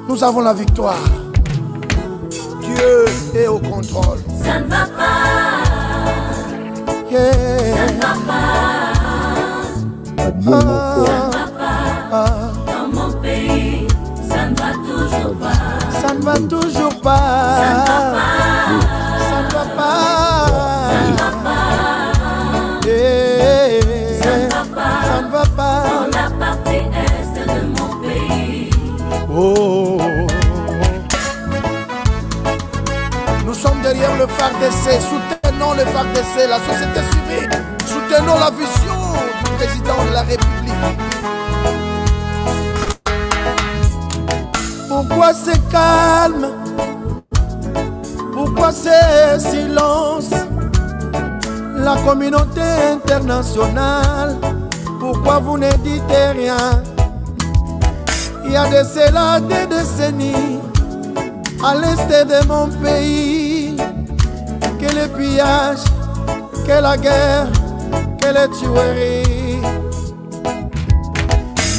Nous avons la victoire. Dieu est au contrôle. Ça ne va pas. Yeah. Ça ne va pas. Ça ne va pas. Dans mon pays, ça ne va toujours pas. Ça ne va toujours pas. Ça ne va pas. Ça ne va pas. Ça ne va pas. Yeah. Ça ne va pas. Ça ne va pas. Dans la partie est de mon pays. Oh. Nous sommes derrière le FARDC. Soutenons le FARDC, la société civile. Soutenons la vision du président de la République. Pourquoi c'est calme? Pourquoi c'est silence? La communauté internationale, pourquoi vous ne dites rien? Il y a de cela des décennies, à l'est de mon pays, que le pillage, que la guerre, que les tueries.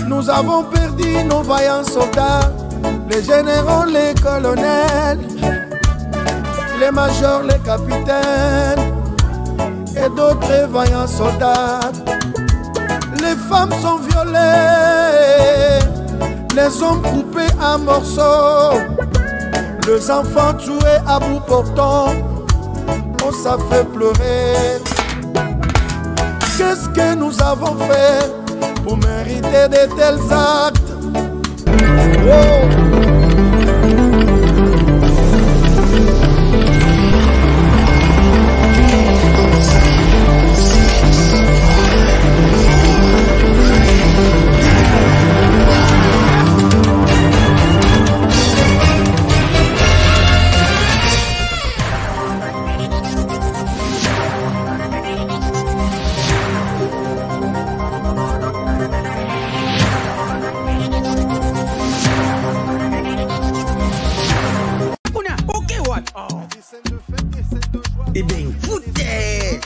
Nous avons perdu nos vaillants soldats, les généraux, les colonels, les majors, les capitaines et d'autres vaillants soldats. Les femmes sont violées, les hommes coupés en morceaux, les enfants tués à bout portant. Oh, ça fait pleurer. Qu'est-ce que nous avons fait pour mériter de tels actes? Oh. Eh bien, foutez!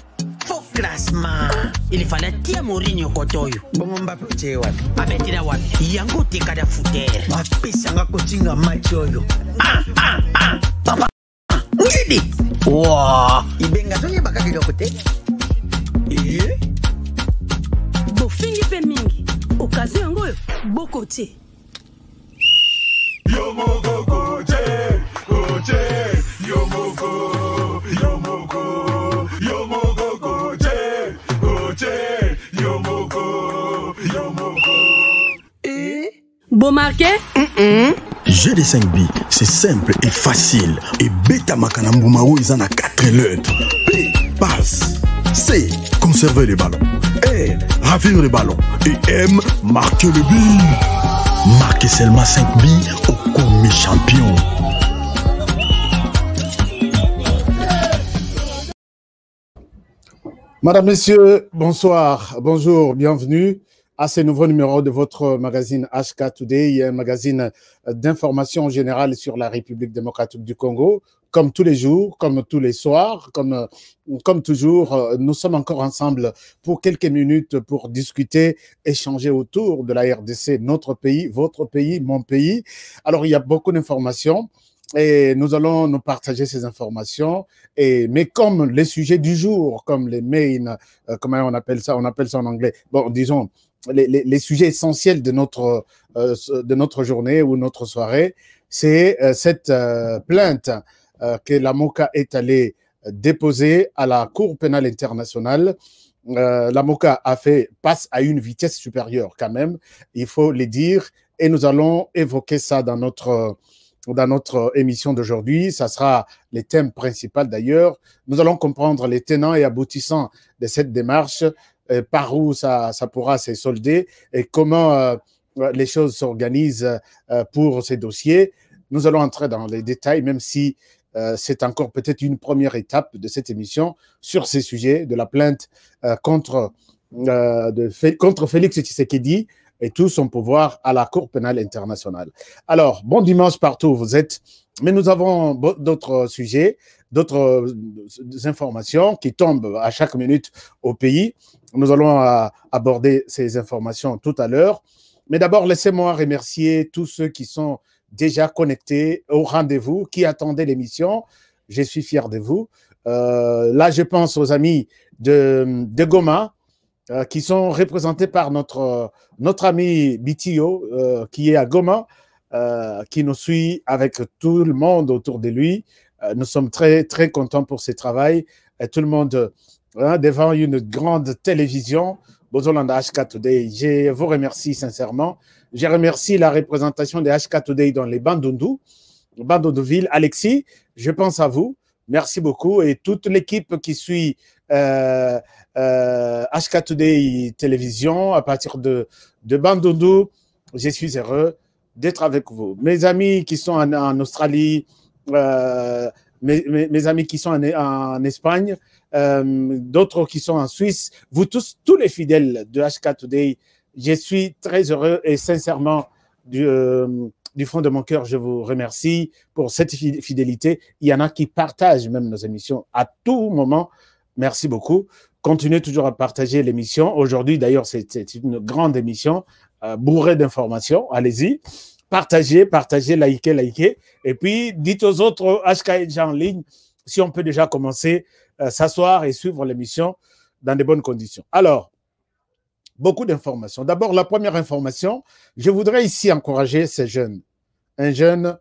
Faux classement! Il fallait tirer Mourinho Kotoyo. Bon, Mbappé, tu es wapi? Abetira wapi? Yango te kada fouter. Mbappé, sanga kotinga match oyo. Papa! Ngidi! Wow! Ibenga zonye baka kidoko te? Eh? Bofingi pe mingi. Okazo yango boko te. Yomoko koje, koje, yomoko. Yomoko, Yomoko, Goje, Goje, Yomoko, Yomoko. Bon marqué? GD5B, c'est simple et facile. Et Beta Makanamboumaou, ils en a 4 lettres. P, passe. C, conserver les ballons. R, ravir les ballons. Et M, marquer le but. Marquez seulement 5 billes au commis champion. Madame, Messieurs, bonsoir, bonjour, bienvenue à ce nouveau numéro de votre magazine HK Today, un magazine d'information générale sur la République démocratique du Congo. Comme tous les jours, comme tous les soirs, comme toujours, nous sommes encore ensemble pour quelques minutes pour discuter, échanger autour de la RDC, notre pays, votre pays, mon pays. Alors, il y a beaucoup d'informations. Et nous allons nous partager ces informations. Mais comme les sujets du jour, comme les main, comment on appelle ça en anglais, bon, disons, les sujets essentiels de notre journée ou notre soirée, c'est cette plainte que la MOCA est allée déposer à la Cour pénale internationale. La MOCA passe à une vitesse supérieure quand même, il faut le dire. Et nous allons évoquer ça dans notre émission d'aujourd'hui. Ça sera les thèmes principaux d'ailleurs. Nous allons comprendre les tenants et aboutissants de cette démarche, par où ça pourra se solder et comment les choses s'organisent pour ces dossiers. Nous allons entrer dans les détails, même si c'est encore peut-être une première étape de cette émission sur ces sujets de la plainte contre Félix Tshisekedi et tout son pouvoir à la Cour pénale internationale. Alors, bon dimanche partout où vous êtes, mais nous avons d'autres sujets, d'autres informations qui tombent à chaque minute au pays. Nous allons aborder ces informations tout à l'heure. Mais d'abord, laissez-moi remercier tous ceux qui sont déjà connectés au rendez-vous, qui attendaient l'émission. Je suis fier de vous. Là, je pense aux amis de Goma, qui sont représentés par notre ami Bitio, qui est à Goma, qui nous suit avec tout le monde autour de lui. Nous sommes très, très contents pour ce travail. Et tout le monde devant une grande télévision, Bozolanda HK Today. Je vous remercie sincèrement. Je remercie la représentation de HK Today dans les Bandundu ville. Alexis, je pense à vous. Merci beaucoup. Et toute l'équipe qui suit HK Today Télévision à partir de Bandundu, je suis heureux d'être avec vous. Mes amis qui sont en Australie, mes amis qui sont en Espagne, d'autres qui sont en Suisse, vous tous, tous les fidèles de HK Today, je suis très heureux et sincèrement du fond de mon cœur, je vous remercie pour cette fidélité. Il y en a qui partagent même nos émissions à tout moment. Merci beaucoup. Continuez toujours à partager l'émission. Aujourd'hui, d'ailleurs, c'est une grande émission bourrée d'informations. Allez-y. Partagez, likez. Et puis, dites aux autres HKG en ligne si on peut déjà commencer à s'asseoir et suivre l'émission dans de bonnes conditions. Alors, beaucoup d'informations. D'abord, la première information, je voudrais ici encourager ces jeunes. Un jeune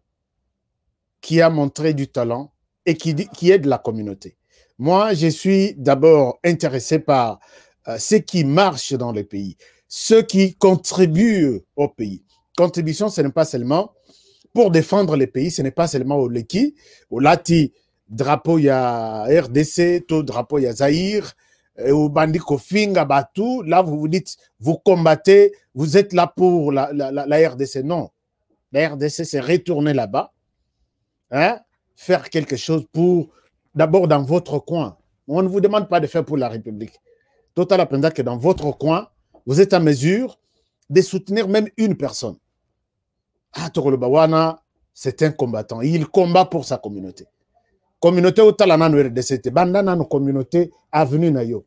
qui a montré du talent et qui aide la communauté. Moi, je suis d'abord intéressé par ce qui marche dans le pays, ceux qui contribuent au pays. Contribution, ce n'est pas seulement pour défendre le pays, ce n'est pas seulement au Leki, au Lati, drapeau, il y a RDC, tout drapeau, il y a Zaïre, au Bandi Kofinga, Batou. Là, vous vous dites, vous combattez, vous êtes là pour la RDC. Non. La RDC, c'est retourner là-bas, hein, faire quelque chose pour, d'abord dans votre coin. On ne vous demande pas de faire pour la République. Total Apenda que dans votre coin, vous êtes en mesure de soutenir même une personne. Ah, Tokolo Bawana, c'est un combattant. Il combat pour sa communauté. Communauté au Talanano RDC, Bandana, nos communautés avenue Nayo.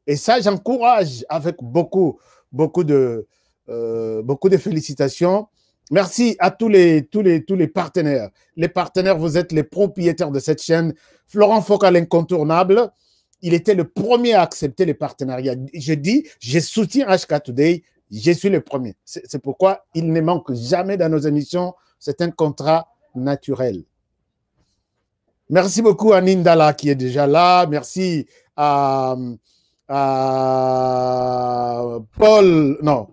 Et ça, j'encourage avec beaucoup de félicitations. Merci à tous les partenaires. Les partenaires, vous êtes les propriétaires de cette chaîne. Florent Focal, incontournable. Il était le premier à accepter les partenariats. Je dis, je soutiens HK Today. Je suis le premier. C'est pourquoi il ne manque jamais dans nos émissions. C'est un contrat naturel. Merci beaucoup à Nindala qui est déjà là. Merci à Paul, non,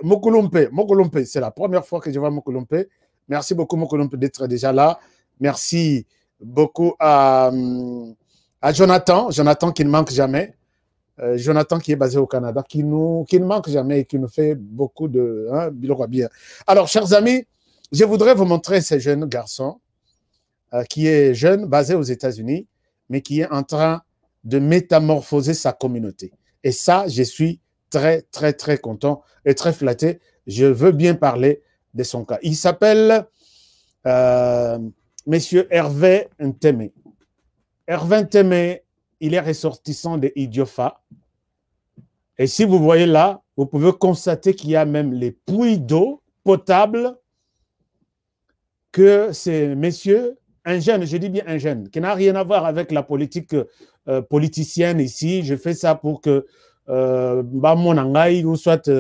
Mokulumpe, c'est la première fois que je vois Mokulumpe. Merci beaucoup Mokulumpe d'être déjà là. Merci beaucoup à Jonathan qui ne manque jamais. Jonathan qui est basé au Canada, qui ne manque jamais et qui nous fait beaucoup de bien. Alors, chers amis, je voudrais vous montrer ce jeune garçon qui est jeune, basé aux États-Unis, mais qui est en train de métamorphoser sa communauté. Et ça, je suis très, très, très content et très flatté. Je veux bien parler de son cas. Il s'appelle Monsieur Hervé Nteme. Hervé Nteme, il est ressortissant de Idiofa. Et si vous voyez là, vous pouvez constater qu'il y a même les puits d'eau potable que ces messieurs, un jeune, je dis bien un jeune, qui n'a rien à voir avec la politique politicienne ici. Je fais ça pour que Monangaï ou soit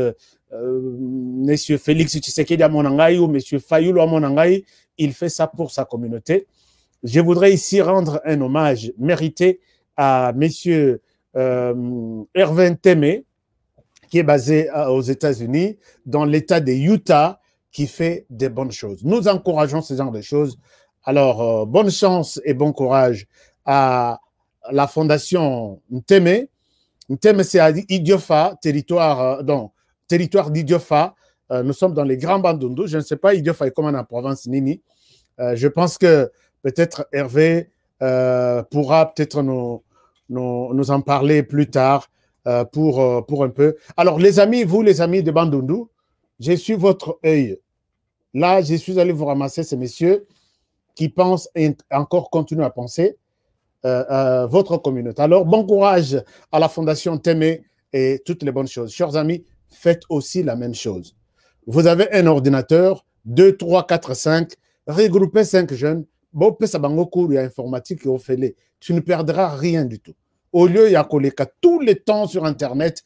Monsieur Félix Tshisekedi à Monangaï ou Monsieur Fayoulou à Monangaï, il fait ça pour sa communauté. Je voudrais ici rendre un hommage mérité à Monsieur Hervé Nteme, qui est basé aux États-Unis, dans l'État de Utah, qui fait des bonnes choses. Nous encourageons ce genre de choses. Alors, bonne chance et bon courage à la fondation Nteme. Nteme, c'est à Idiofa, territoire d'Idiofa. Nous sommes dans les grands Bandundu. Je ne sais pas, Idiofa est comment en province Nini. Je pense que peut-être Hervé pourra peut-être nous en parler plus tard pour un peu. Alors, les amis, vous, les amis de Bandundu, je suis votre œil. Là, je suis allé vous ramasser ces messieurs qui pensent et encore continuent à penser votre communauté. Alors, bon courage à la Fondation Nteme et toutes les bonnes choses. Chers amis, faites aussi la même chose. Vous avez un ordinateur, 2, 3, 4, 5, regrouper 5 jeunes, bon, ça va cours informatique et au fait, tu ne perdras rien du tout. Au lieu, il y a tous les temps sur Internet,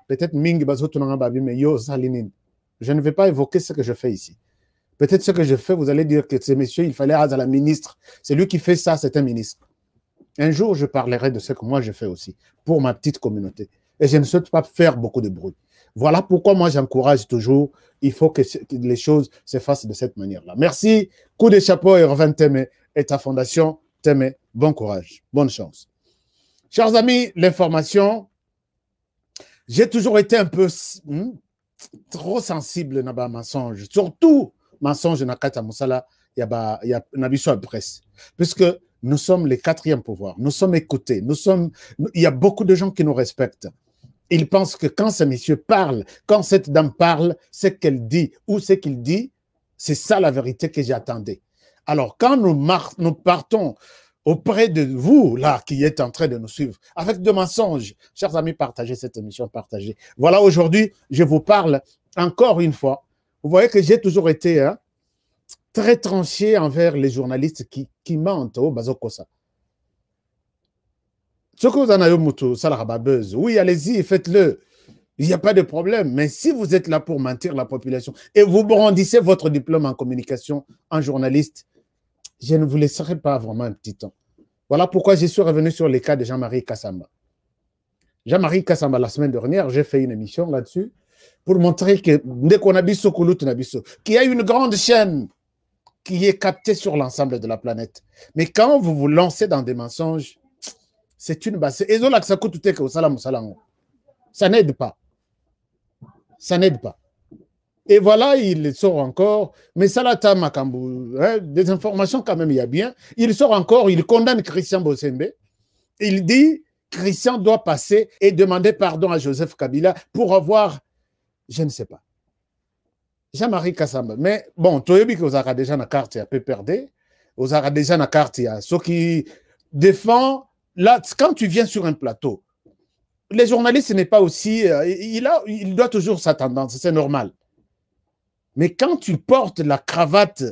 peut-être Ming mais yo, je ne vais pas évoquer ce que je fais ici. Peut-être ce que je fais, vous allez dire que ces messieurs, il fallait à la ministre. C'est lui qui fait ça, c'est un ministre. Un jour, je parlerai de ce que moi je fais aussi, pour ma petite communauté. Et je ne souhaite pas faire beaucoup de bruit. Voilà pourquoi moi j'encourage toujours, il faut que les choses se fassent de cette manière-là. Merci, coup de chapeau et Hervé Nteme et ta fondation Nteme. Bon courage, bonne chance. Chers amis, l'information, j'ai toujours été un peu trop sensible dans le mensonge, surtout mensonge dans Kata Moussala, il y a Nabiso à presse. Puisque nous sommes les 4e pouvoir, nous sommes écoutés, il y a beaucoup de gens qui nous respectent. Ils pensent que quand ce monsieur parle, quand cette dame parle, ce qu'elle dit ou ce qu'il dit, c'est ça la vérité que j'attendais. Alors, quand nous partons auprès de vous, là, qui êtes en train de nous suivre, avec de mensonges, chers amis, partagez cette émission, partagez. Voilà, aujourd'hui, je vous parle encore une fois. Vous voyez que j'ai toujours été très tranché envers les journalistes qui mentent au Bazokosa. Ce que vous en avez moutou, ça la buzz. Oui, allez-y, faites-le. Il n'y a pas de problème. Mais si vous êtes là pour mentir la population et vous brandissez votre diplôme en communication en journaliste, je ne vous laisserai pas vraiment un petit temps. Voilà pourquoi je suis revenu sur les cas de Jean-Marie Kassamba. Jean-Marie Kassamba, la semaine dernière, j'ai fait une émission là-dessus pour montrer que dès qu'on a biso, qu'il y a une grande chaîne qui est captée sur l'ensemble de la planète. Mais quand vous vous lancez dans des mensonges, c'est une base. Ça n'aide pas. Ça n'aide pas. Et voilà, il sort encore. Mais Salata Makambu, des informations quand même, il y a bien. Il sort encore, il condamne Christian Bossembe. Il dit Christian doit passer et demander pardon à Joseph Kabila pour avoir, je ne sais pas. Jean-Marie Kassamba. Mais bon, tu as vu que vous avez déjà une carte, il y a peu perdu. Vous avez déjà une carte, il y a ceux qui défendent. Là, quand tu viens sur un plateau, les journalistes, ce n'est pas aussi... il doit toujours sa tendance, c'est normal. Mais quand tu portes la cravate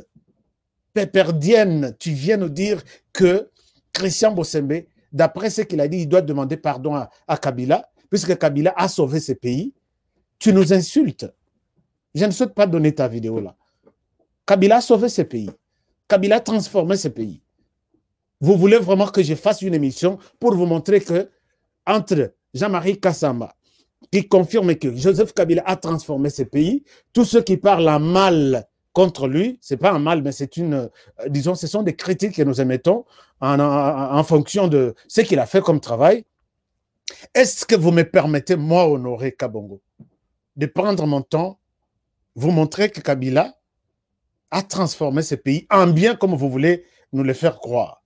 péperdienne, tu viens nous dire que Christian Bossembe, d'après ce qu'il a dit, il doit demander pardon à Kabila, puisque Kabila a sauvé ce pays. Tu nous insultes. Je ne souhaite pas donner ta vidéo là. Kabila a sauvé ce pays. Kabila a transformé ce pays. Vous voulez vraiment que je fasse une émission pour vous montrer que entre Jean-Marie Kassamba, qui confirme que Joseph Kabila a transformé ce pays, tous ceux qui parlent en mal contre lui, ce n'est pas un mal, mais c'est une, disons, ce sont des critiques que nous émettons en fonction de ce qu'il a fait comme travail. Est-ce que vous me permettez, moi, Honoré Kabongo, de prendre mon temps, vous montrer que Kabila a transformé ce pays en bien comme vous voulez nous le faire croire?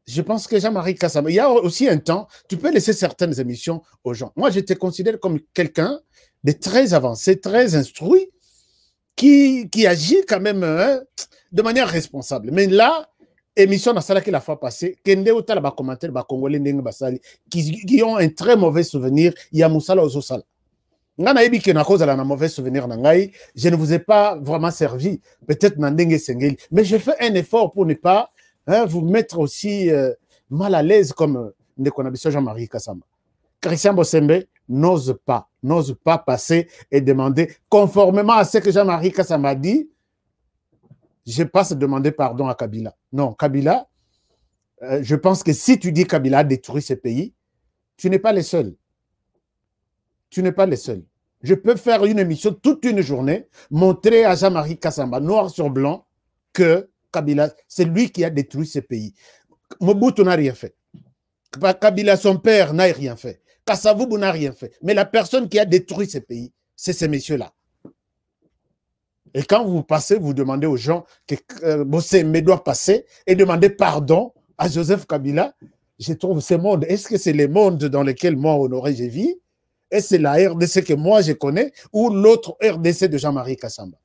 Je pense que Jean-Marie Kassamba, il y a aussi un temps, tu peux laisser certaines émissions aux gens. Moi, je te considère comme quelqu'un de très avancé, très instruit, qui agit quand même de manière responsable. Mais là, émission dans celle qui la fois passée, Kende ou Talaba commentaire, Congolais qui ont un très mauvais souvenir, il y a Moussala Ozosala. Je ne vous ai pas vraiment servi, peut-être Nandenge Sengeli, mais je fais un effort pour ne pas vous mettre aussi mal à l'aise comme Jean-Marie Kassamba. Christian Bossembe n'ose pas passer et demander, conformément à ce que Jean-Marie Kassamba dit, je passe demander pardon à Kabila. Non, Kabila, je pense que si tu dis Kabila a détruit ce pays, tu n'es pas le seul. Tu n'es pas le seul. Je peux faire une émission toute une journée, montrer à Jean-Marie Kassamba, noir sur blanc, que Kabila, c'est lui qui a détruit ce pays. Mobutu n'a rien fait. Kabila, son père, n'a rien fait. Kasavubu n'a rien fait. Mais la personne qui a détruit ce pays, c'est ces messieurs-là. Et quand vous passez, vous demandez aux gens que Bossembe doit passer et demander pardon à Joseph Kabila, je trouve ce monde, est-ce que c'est le monde dans lequel moi, Honoré, je vis? Est-ce que c'est la RDC que moi, je connais ou l'autre RDC de Jean-Marie Kassamba?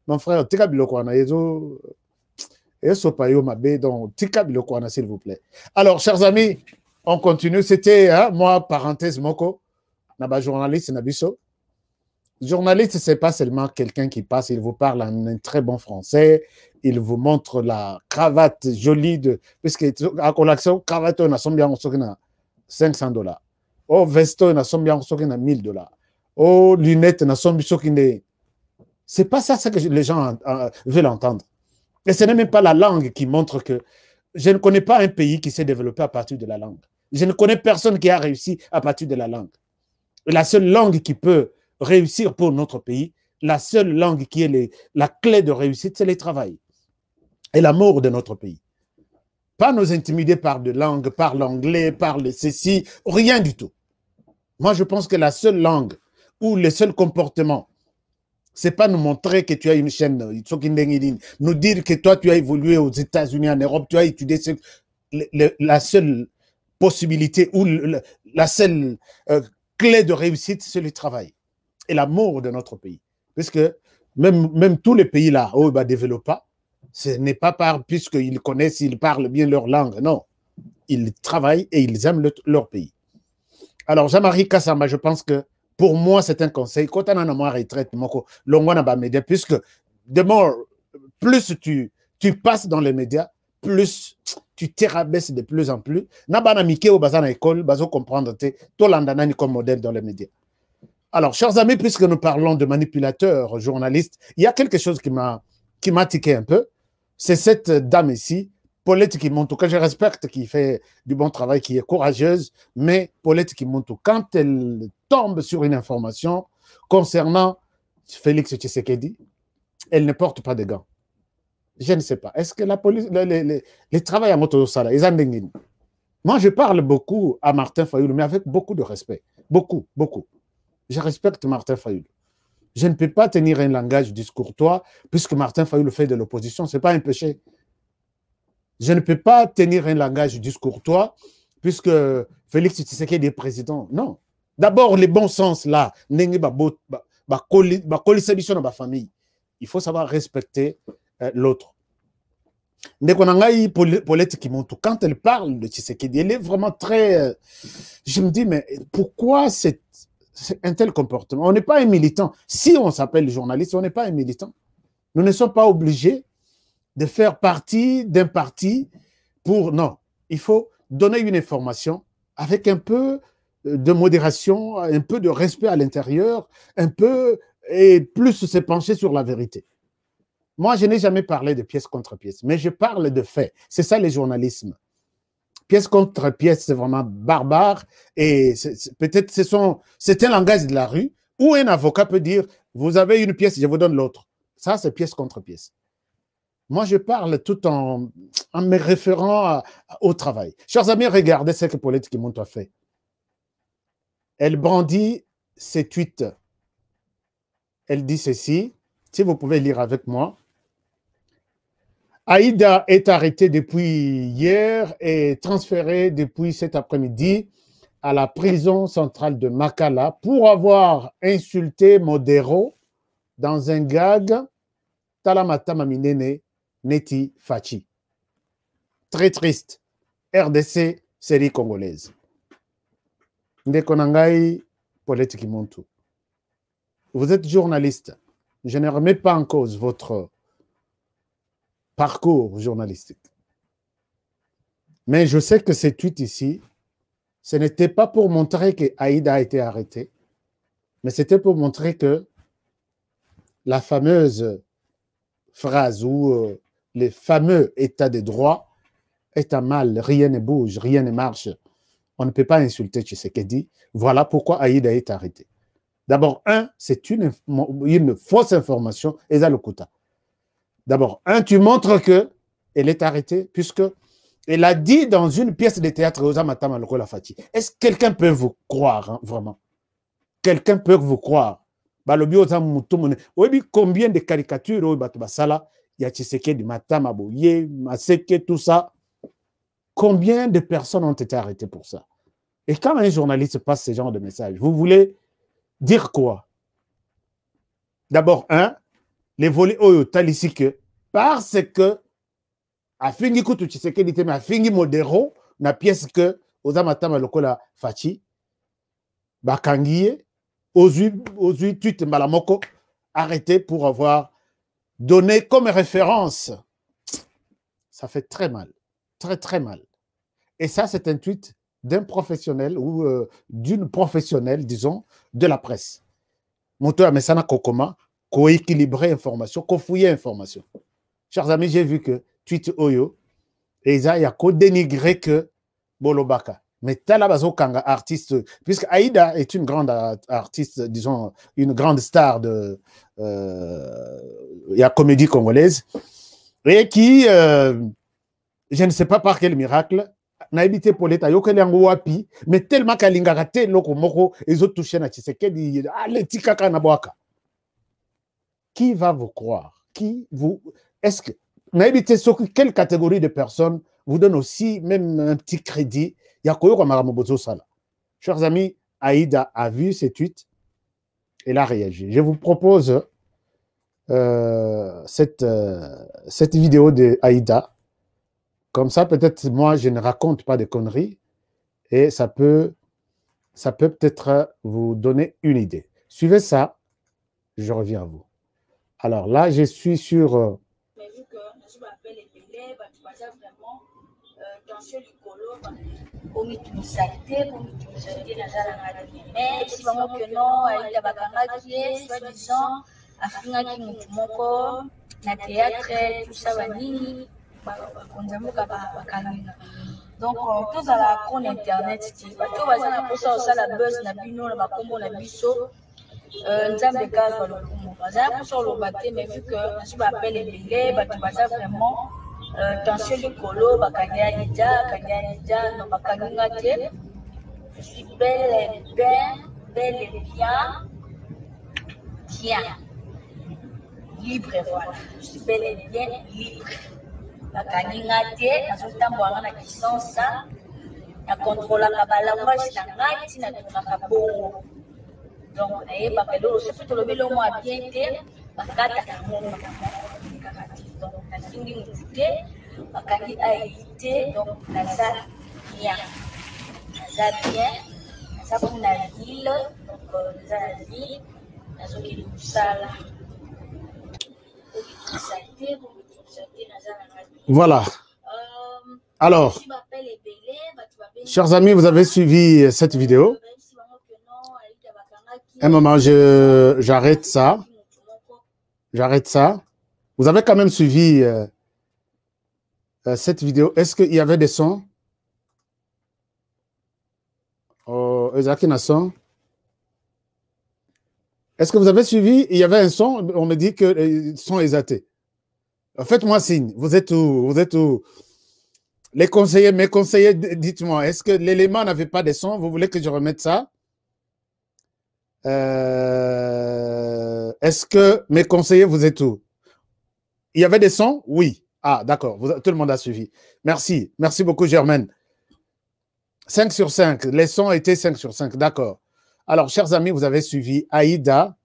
Mon frère, tika biloko na yezo eso payo mabe donc tika biloko na s'il vous plaît. Alors chers amis, on continue, c'était moi parenthèse moko na ba journaliste na biso. Journaliste, ce n'est pas seulement quelqu'un qui passe, il vous parle en un très bon français, il vous montre la cravate jolie de... Puisque à collection, cravate, on a 500 $. Oh, vesto, on a 1000 $. Oh, lunettes, on a 100 $. C'est pas ça que les gens veulent entendre. Et ce n'est même pas la langue qui montre que... Je ne connais pas un pays qui s'est développé à partir de la langue. Je ne connais personne qui a réussi à partir de la langue. Et la seule langue qui peut réussir pour notre pays, la seule langue qui est la clé de réussite, c'est le travail et l'amour de notre pays. Pas nous intimider par de langues, par l'anglais, par le ceci, rien du tout. Moi, je pense que la seule langue ou le seul comportement, c'est pas nous montrer que tu as une chaîne, nous dire que toi, tu as évolué aux États-Unis, en Europe, tu as étudié la seule possibilité ou la seule clé de réussite, c'est le travail et l'amour de notre pays. Parce que même tous les pays là où ils ne développent pas, ce n'est pas puisqu'ils connaissent, ils parlent bien leur langue. Non, ils travaillent et ils aiment leur pays. Alors, Jean-Marie Kassamba, je pense que pour moi, c'est un conseil. Quand on a ma retraite, puisque plus tu passes dans les médias, plus tu te rabaisses de plus en plus. Nabana Mike au bazar à l'école, bazo comprendre tout l'andanani comme modèle dans les médias. Alors, chers amis, puisque nous parlons de manipulateurs, journalistes, il y a quelque chose qui m'a tiqué un peu. C'est cette dame ici, Paulette Kimontou, que je respecte, qui fait du bon travail, qui est courageuse, mais Paulette Kimontou, quand elle tombe sur une information concernant Félix Tshisekedi, elle ne porte pas de gants. Je ne sais pas. Est-ce que la police, les travailleurs à Motosala, ils en déguinent. Moi, je parle beaucoup à Martin Fayoulou, mais avec beaucoup de respect. Beaucoup, beaucoup. Je respecte Martin Fayoulou. Je ne peux pas tenir un langage discourtois puisque Martin Fayoulou fait de l'opposition. Ce n'est pas un péché. Je ne peux pas tenir un langage discourtois puisque Félix Tshisekedi est président. Non. D'abord, les bons sens là, il faut savoir respecter l'autre. Quand elle parle de Tshisekedi, elle est vraiment très... je me dis, mais pourquoi c'est un tel comportement? On n'est pas un militant. Si on s'appelle journaliste, on n'est pas un militant. Nous ne sommes pas obligés de faire partie d'un parti pour... Non, il faut donner une information avec un peu de modération, un peu de respect à l'intérieur, un peu, et plus se pencher sur la vérité. Moi, je n'ai jamais parlé de pièce contre pièce, mais je parle de faits. C'est ça le journalisme. Pièce contre pièce, c'est vraiment barbare. Et peut-être c'est un langage de la rue où un avocat peut dire, vous avez une pièce, je vous donne l'autre. Ça, c'est pièce contre pièce. Moi, je parle tout en me référant au travail. Chers amis, regardez ce que Paulette Kimontou a fait. Elle brandit ses tweets. Elle dit ceci, si vous pouvez lire avec moi. Aïda est arrêtée depuis hier et transférée depuis cet après-midi à la prison centrale de Makala pour avoir insulté Modero dans un gag Talamata Maminene Neti Fachi. Très triste. RDC, série congolaise. Ndekonangai Paulette Kimontou. Vous êtes journaliste. Je ne remets pas en cause votre parcours journalistique. Mais je sais que ces tweets ici, ce n'était pas pour montrer que Aïda a été arrêtée, mais c'était pour montrer que la fameuse phrase ou le fameux état de droit est à mal, rien ne bouge, rien ne marche. On ne peut pas insulter Tshisekedi. Voilà pourquoi Aïda est arrêtée. D'abord, c'est une fausse information, et ça le coûta. D'abord, tu montres qu'elle est arrêtée, puisqu'elle a dit dans une pièce de théâtre, est-ce que quelqu'un peut vous croire, hein, vraiment? Quelqu'un peut vous croire? Combien de caricatures il y a Tshisekedi, Matama, Boye, Maseke, tout ça. Combien de personnes ont été arrêtées pour ça? Et quand un journaliste passe ce genre de message, vous voulez dire quoi? D'abord, les volets Oyo Talissi que parce que a fingi kutu Tshisekedi te a fingi Modero na pièce que ozamatama lokola Fachi bakangiye Ozui tweet Malamoko, arrêté pour avoir donné comme référence. Ça fait très mal, très très mal. Et ça, c'est un tweet d'un professionnel ou d'une professionnelle, disons, de la presse. Moto Amesana Kokoma, co-équilibrer information, co-fouiller information. Chers amis, j'ai vu que tweet Oyo, et ça, il y a co-dénigré que Bolobaka. Mais Talabazo Kanga, artiste, puisque Aïda est une grande artiste, disons, une grande star de la comédie congolaise, et qui, je ne sais pas par quel miracle, n'a habité Poleta, Yokelango Wapi, mais tellement qu'Alingagate, Loko Moko, ils ont touché na Tshisekedi, Aletika Naboaka. Qui va vous croire? Qui vous. Est-ce que. N'a habité sur quelle catégorie de personnes vous donne aussi même un petit crédit? Chers amis, Aïda a vu ces tweets et elle a réagi. Je vous propose cette vidéo de Aïda. Comme ça, peut-être moi, je ne raconte pas de conneries et ça peut peut-être vous donner une idée. Suivez ça, je reviens à vous. Alors là, je suis sur... Mais vu que je m'appelle Ebele, tu vas vraiment tension likolo, pour m'utiliser, mais si vraiment que non, il y a bakanga qui est, soi-disant, Afrika qui moko, na théâtre, tout ça, vanini, donc, tous à la compte internet, tout va na posa au sala buzz na bino na bakombo na biso. Nzambe kaza lokumu baza pour le battre, mais vu que je m'appelle Ebele, tu vas vraiment tension likolo bakanya Ida non bakanga te. Je suis belle et bien libre, voilà. Je suis belle et bien libre. Bakanga te nazotambola na kisonsa na contrôler la balangage na ngati na tunaka bongo. Donc, je fais tout le bien te, bakata kamonga donc na singi mutute bakaki aïté donc naza bien naza comme na ville donc naza na ville nazoki kusala voilà. Alors, chers amis, vous avez suivi cette vidéo. Un moment, j'arrête ça. J'arrête ça. Vous avez quand même suivi cette vidéo. Est-ce qu'il y avait des sons? Est-ce que vous avez suivi? Il y avait un son. On me dit que le son est athée. Faites-moi signe. Vous êtes où? Vous êtes où? Les conseillers, mes conseillers, dites-moi. Est-ce que l'élément n'avait pas de son? Vous voulez que je remette ça? Est-ce que mes conseillers, vous êtes où? Il y avait des sons? Oui. Ah, d'accord. Tout le monde a suivi. Merci. Merci beaucoup, Germaine. 5 sur 5. Les sons étaient 5 sur 5. D'accord. Alors, chers amis, vous avez suivi Aïda.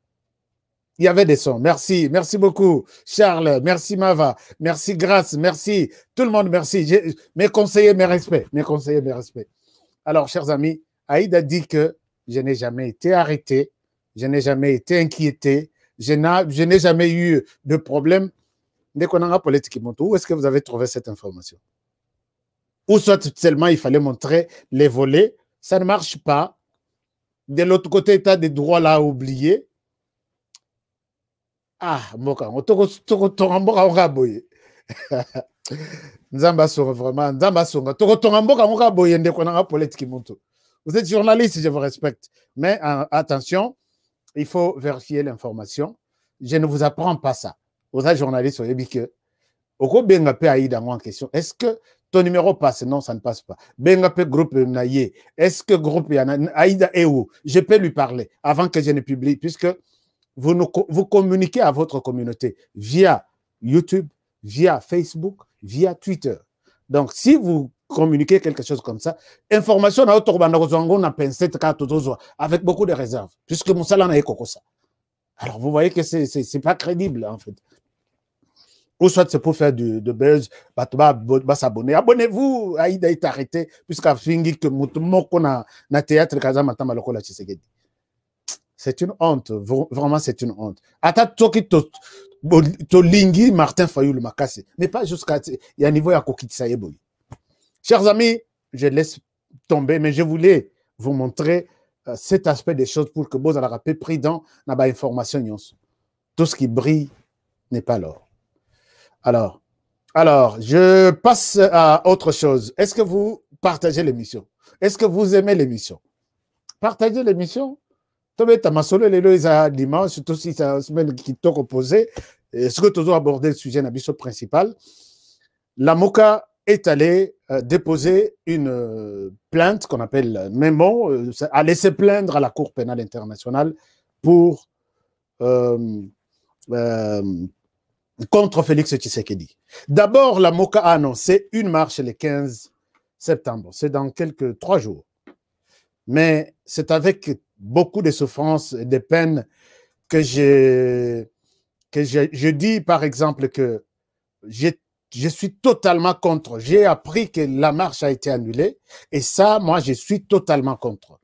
Il y avait des sons. Merci. Merci beaucoup, Charles. Merci, Mava. Merci, Grace. Merci. Tout le monde, merci. Mes conseillers, mes respects. Mes conseillers, mes respects. Alors, chers amis, Aïda dit que je n'ai jamais été arrêté. Je n'ai jamais été inquiété. Je n'ai jamais eu de problème. Dès qu'on a politique, où est-ce que vous avez trouvé cette information? Ou soit seulement il fallait montrer les volets. Ça ne marche pas. De l'autre côté, tu as des droits là à oublier. Ah, Moka, on te Nzamba sera vraiment. Nzamba sera. Vous êtes journaliste, je vous respecte. Mais attention, il faut vérifier l'information. Je ne vous apprends pas ça. Vous êtes journaliste, vous savez que au Bengape Aïda en question, est-ce que ton numéro passe? Non, ça ne passe pas. Bengape groupe Naye, est-ce que groupe Aïda est où? Je peux lui parler avant que je ne publie, puisque vous communiquez à votre communauté via YouTube, via Facebook, via Twitter. Donc, si vous communiquer quelque chose comme ça, information avec beaucoup de réserves, puisque Moussala n'a pas ça. Alors, vous voyez que c'est pas crédible, en fait. Ou soit c'est pour faire de buzz, s'abonner. Abonnez-vous, Aïda est arrêté, puisqu'à Fingi que Moutoumoko na théâtre Kazamata Malokola Tshisekedi. C'est une honte. Vraiment, c'est une honte. Ata toki to lingi Martin Fayulu makasi. Mais pas jusqu'à... Il y a un niveau à kokitsa yeboy. Chers amis, je laisse tomber, mais je voulais vous montrer cet aspect des choses pour que vous ayez rappelé prudent dans l'information. Tout ce qui brille n'est pas l'or. Alors, je passe à autre chose. Est-ce que vous partagez l'émission? Est-ce que vous aimez l'émission? Partagez l'émission. Dimanche, surtout si c'est une semaine qui t'ont opposé. Est-ce que tu as abordé le sujet principal? La MOCA est allée déposer une plainte qu'on appelle mémo, à laisser plaindre à la Cour pénale internationale pour contre Félix Tshisekedi. D'abord, la MOCA a annoncé une marche le 15 septembre. C'est dans 3 jours. Mais c'est avec beaucoup de souffrances et de peines que je dis, par exemple, que je suis totalement contre. J'ai appris que la marche a été annulée. Et ça, moi, je suis totalement contre.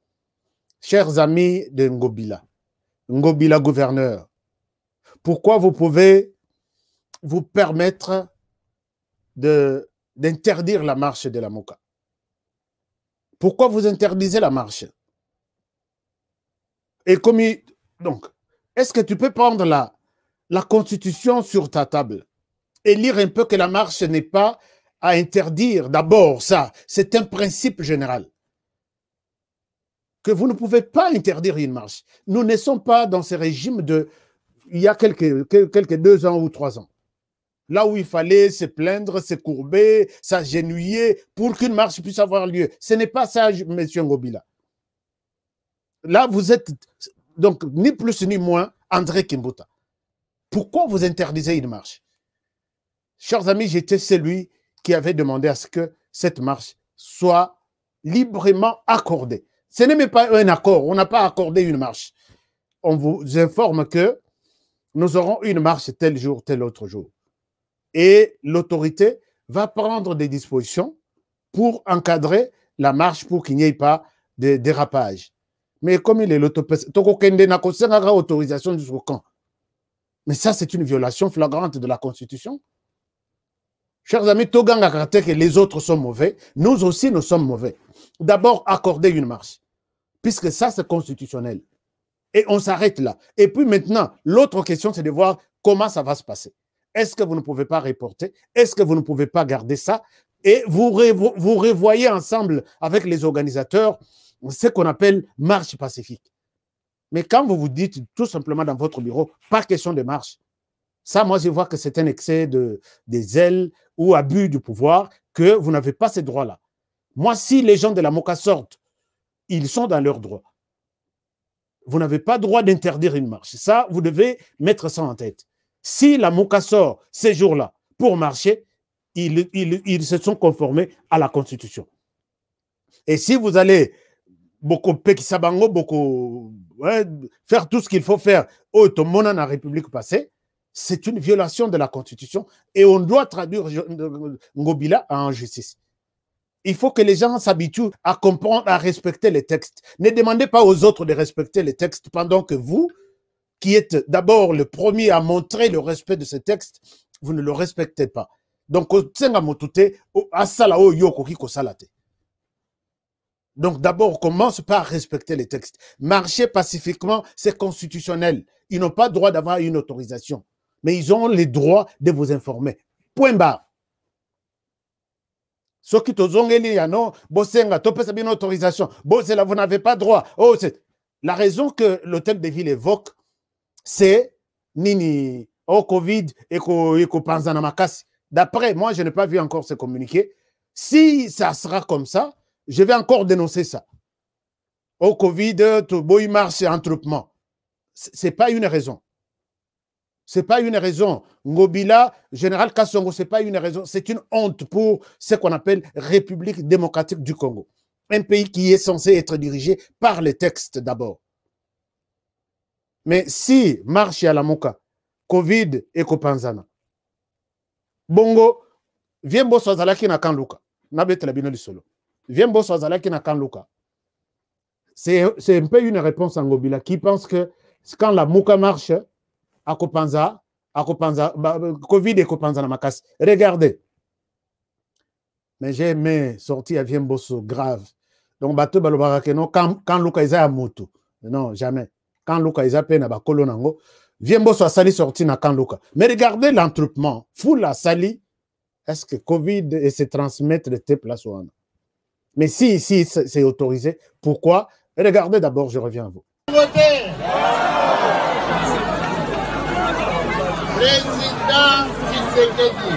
Chers amis de Ngobila gouverneur, pourquoi vous pouvez vous permettre d'interdire la marche de la MOCA? Pourquoi vous interdisez la marche? Et comme donc, est-ce que tu peux prendre la Constitution sur ta table et lire un peu que la marche n'est pas à interdire? D'abord, ça, c'est un principe général. Que vous ne pouvez pas interdire une marche. Nous ne sommes pas dans ce régime il y a quelques 2 ans ou 3 ans. Là où il fallait se plaindre, se courber, s'agenouiller pour qu'une marche puisse avoir lieu. Ce n'est pas ça, M. Ngobila. Là, vous êtes donc ni plus ni moins André Kimbuta. Pourquoi vous interdisez une marche? Chers amis, j'étais celui qui avait demandé à ce que cette marche soit librement accordée. Ce n'est même pas un accord. On n'a pas accordé une marche. On vous informe que nous aurons une marche tel jour, tel autre jour. Et l'autorité va prendre des dispositions pour encadrer la marche pour qu'il n'y ait pas de dérapage. Mais comme il est l'autorisation jusqu'au camp. Mais ça, c'est une violation flagrante de la Constitution. Chers amis, Toganga que les autres sont mauvais, nous aussi, nous sommes mauvais. D'abord, accorder une marche, puisque ça, c'est constitutionnel. Et on s'arrête là. Et puis maintenant, l'autre question, c'est de voir comment ça va se passer. Est-ce que vous ne pouvez pas reporter? Est-ce que vous ne pouvez pas garder ça? Et vous revoyez ensemble avec les organisateurs ce qu'on appelle marche pacifique. Mais quand vous vous dites tout simplement dans votre bureau, pas question de marche, ça, moi, je vois que c'est un excès de zèle ou abus du pouvoir, que vous n'avez pas ces droits-là. Moi, si les gens de la MOCA sortent, ils sont dans leurs droits. Vous n'avez pas droit d'interdire une marche. Ça, vous devez mettre ça en tête. Si la MOCA sort ces jours-là pour marcher, ils se sont conformés à la Constitution. Et si vous allez faire tout ce qu'il faut faire au Tomona dans la République passée, c'est une violation de la Constitution et on doit traduire Ngobila en justice. Il faut que les gens s'habituent à comprendre, à respecter les textes. Ne demandez pas aux autres de respecter les textes pendant que vous, qui êtes d'abord le premier à montrer le respect de ces textes, vous ne le respectez pas. Donc, d'abord, commence par respecter les textes. Marcher pacifiquement, c'est constitutionnel. Ils n'ont pas le droit d'avoir une autorisation. Mais ils ont le droit de vous informer. Point barre. Ceux qui vous n'avez pas droit. Oh, la raison que l'hôtel de ville évoque, c'est Nini, au Covid et qu'au Panzana Makasi. D'après, moi, je n'ai pas vu encore ce communiqué. Si ça sera comme ça, je vais encore dénoncer ça. Au Covid, il marche entroupement. Ce n'est pas une raison. Ce n'est pas une raison. Ngobila, Général Kassongo, ce n'est pas une raison. C'est une honte pour ce qu'on appelle République démocratique du Congo. Un pays qui est censé être dirigé par les textes d'abord. Mais si marche à la MOCA, Covid et Kopanzana, Bongo, viens bosso azalaki na kan luka. Nabet la bino solo. Viens bosso azalaki na kan luka. C'est un peu une réponse à Ngobila qui pense que quand la Mouka marche, à Kopanza, Covid et Kopanza na Makas. Regardez. Mais j'ai aimé sortir à Viemboso grave. Donc, bateau balobarakeno, quand Luka Isa a moto. Non, jamais. Quand Luka Isa peine à Bakolo Nango, Viemboso a sali sorti na quand Luka. Mais regardez l'entroupement. Fou la sali. Est-ce que Covid et se transmettre de tes places ou non? Mais si ici c'est autorisé, pourquoi? Regardez d'abord, je reviens à vous. Président Tshisekedi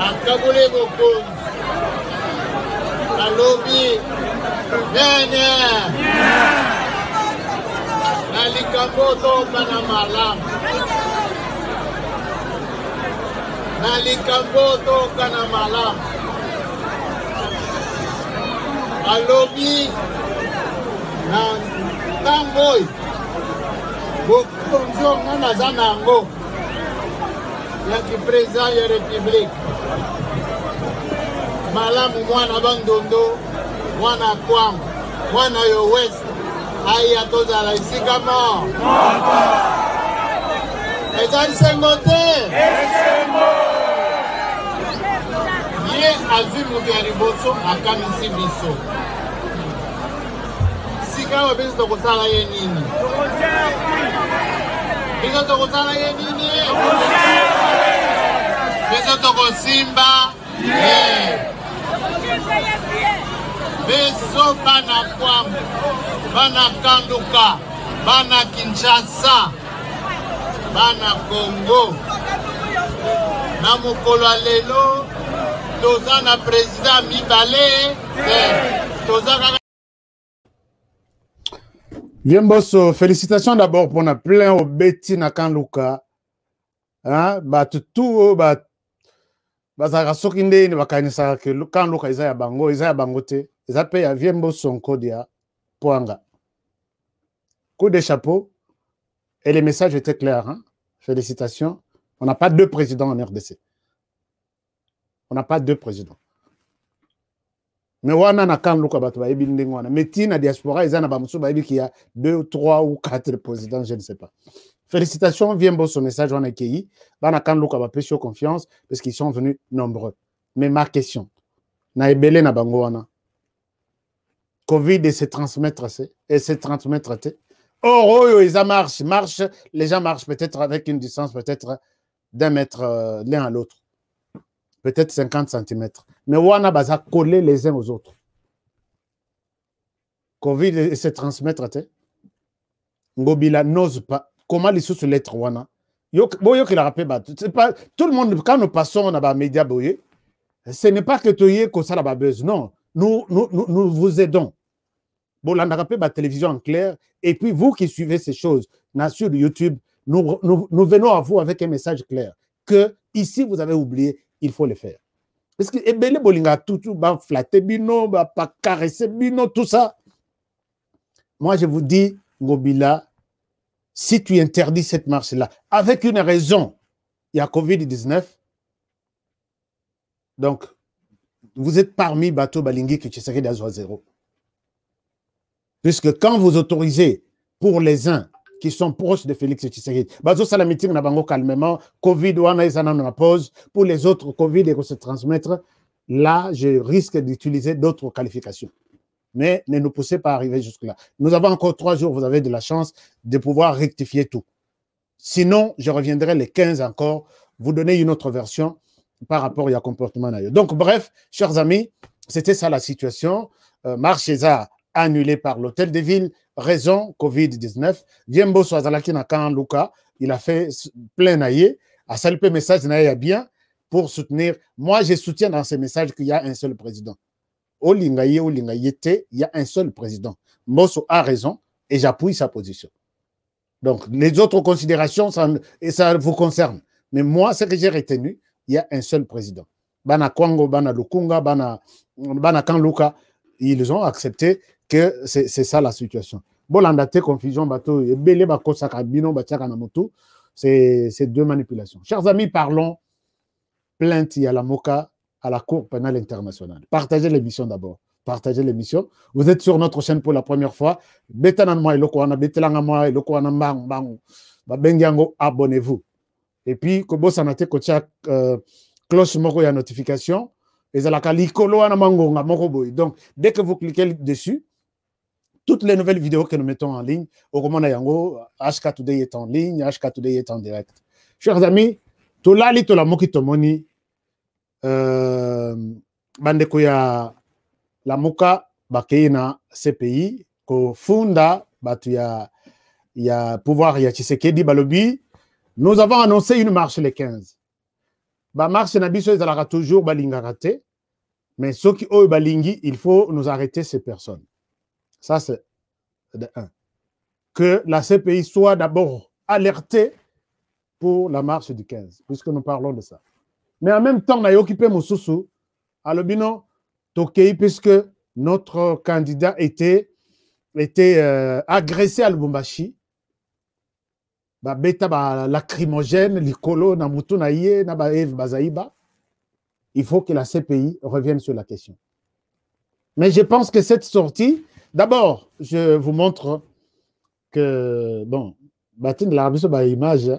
akabule bokonzi alobi nene na likambo tokana malamu na likambo tokana malamu alobi na ntango oyo bokonzi naza nango ya kipresident ya republike malamu mwana bandondo mwana kwangu mwana yo west aya tozala esika mort eza lisengo te ye azwi moto ya liboso akamisi biso sika oyo biso tokosala ye nini biso tokosala ye nini biso tokosimba biso bana kwangu bana kanduka bana Kinshasa bana Congo na mokolo lelo toza na président mibale toza kaka. Viemboso, félicitations d'abord pour na plein au Betty na Kanluka. Hein, tout bazara sokinde ni bakanisa que Kanluka Isaiah Bango, Isaiah Bangote, ils appellent à Viemboso son dia poanga. Coup de chapeau et les messages étaient clairs. Hein? Félicitations. On n'a pas deux présidents en RDC. On n'a pas deux présidents. Mais wana na Kanluka bato ba ebi ndenge wana. Mais tina diaspora ezana ba musu ba ebi qui a 2, 3 ou 4 présidents, je ne sais pas. Félicitations, Viembo son message on accueilli. Bana Kanluka ba pesio confiance parce qu'ils sont venus nombreux. Mais ma question, na ebele na bango wana. Covid et se transmettre oh, ils marchent, les gens marchent peut-être avec une distance peut-être d'1 mètre l'un à l'autre. Peut-être 50 cm. Mais wana baza coller les uns aux autres. Covid et se transmettre, Ngobila n'ose pas. Comment les sous lettres wana? Boyo qui l'a rappelé, c'est pas tout le monde quand nous passons dans les médias boye, ce n'est pas que toye que ça la babeuse. Non, nous vous aidons. Bon, on a rappelé la télévision en clair et puis vous qui suivez ces choses sur YouTube, nous venons à vous avec un message clair que ici vous avez oublié. Il faut le faire. Parce que Ebele Bolinga tout va flatter bino, va pas caresser bino, tout ça. Moi, je vous dis, Ngobila, si tu interdis cette marche-là, avec une raison, il y a Covid-19, donc, vous êtes parmi Bateau Balingi qui serait d'Azoa Zéro. Puisque quand vous autorisez pour les uns qui sont proches de Félix Tshisekedi. Bazo sala meeting na bango calmement, Covid wana ezana na pause, pour les autres Covid et se transmettre, là je risque d'utiliser d'autres qualifications. Mais ne nous poussez pas à arriver jusque-là. Nous avons encore 3 jours, vous avez de la chance de pouvoir rectifier tout. Sinon, je reviendrai les 15 encore, vous donner une autre version par rapport au comportement d'ailleurs. Donc bref, chers amis, c'était ça la situation. Marchesa annulé par l'hôtel de ville, raison Covid-19. Viembo Swazalaki na Kanluka, il a fait plein naïe, a salué message naïe bien pour soutenir. Moi, je soutiens dans ces messages qu'il y a un seul président. Olingaye, il y a un seul président. Mbosso a raison et j'appuie sa position. Donc, les autres considérations, ça vous concerne. Mais moi, ce que j'ai retenu, il y a un seul président. Bana Kwango, Bana Lukunga, Bana Kanluka, ils ont accepté que c'est ça la situation. Bolandate, confusion, bateau, et belé, bakosaka, bino, batiaka namoto, c'est 2 manipulations. Chers amis, parlons plainte, il y a la MOCA à la Cour pénale internationale. Partagez l'émission d'abord. partagez l'émission. Vous êtes sur notre chaîne pour la première fois. Abonnez-vous. Et puis, Kobo Sanate Kocha cloche moko ya notification. Donc, dès que vous cliquez dessus, toutes les nouvelles vidéos que nous mettons en ligne, au Romana Yango, HK Today est en ligne, HK Today est en direct. Chers amis, tout là, tout la moki tomoni, bandeko ya la moka bakena CPI, ko funda batu ya pouvoir ya Tshisekedi balobi, nous avons annoncé une marche le 15. Ba marche na biso ezalaka toujours balinga raté, mais ceux qui ont balingi, il faut nous arrêter ces personnes. Ça, c'est de un. Que la CPI soit d'abord alertée pour la marche du 15, puisque nous parlons de ça. Mais en même temps, on a occupé Moussousou, à l'obino, Tokei, puisque notre candidat était agressé à Lubumbashi. Beta lacrymogène, l'icolo, Namutu Naye, Nabaev Bazaïba. Il faut que la CPI revienne sur la question. Mais je pense que cette sortie, d'abord, je vous montre que, bon, Batin de l'Arabie, image,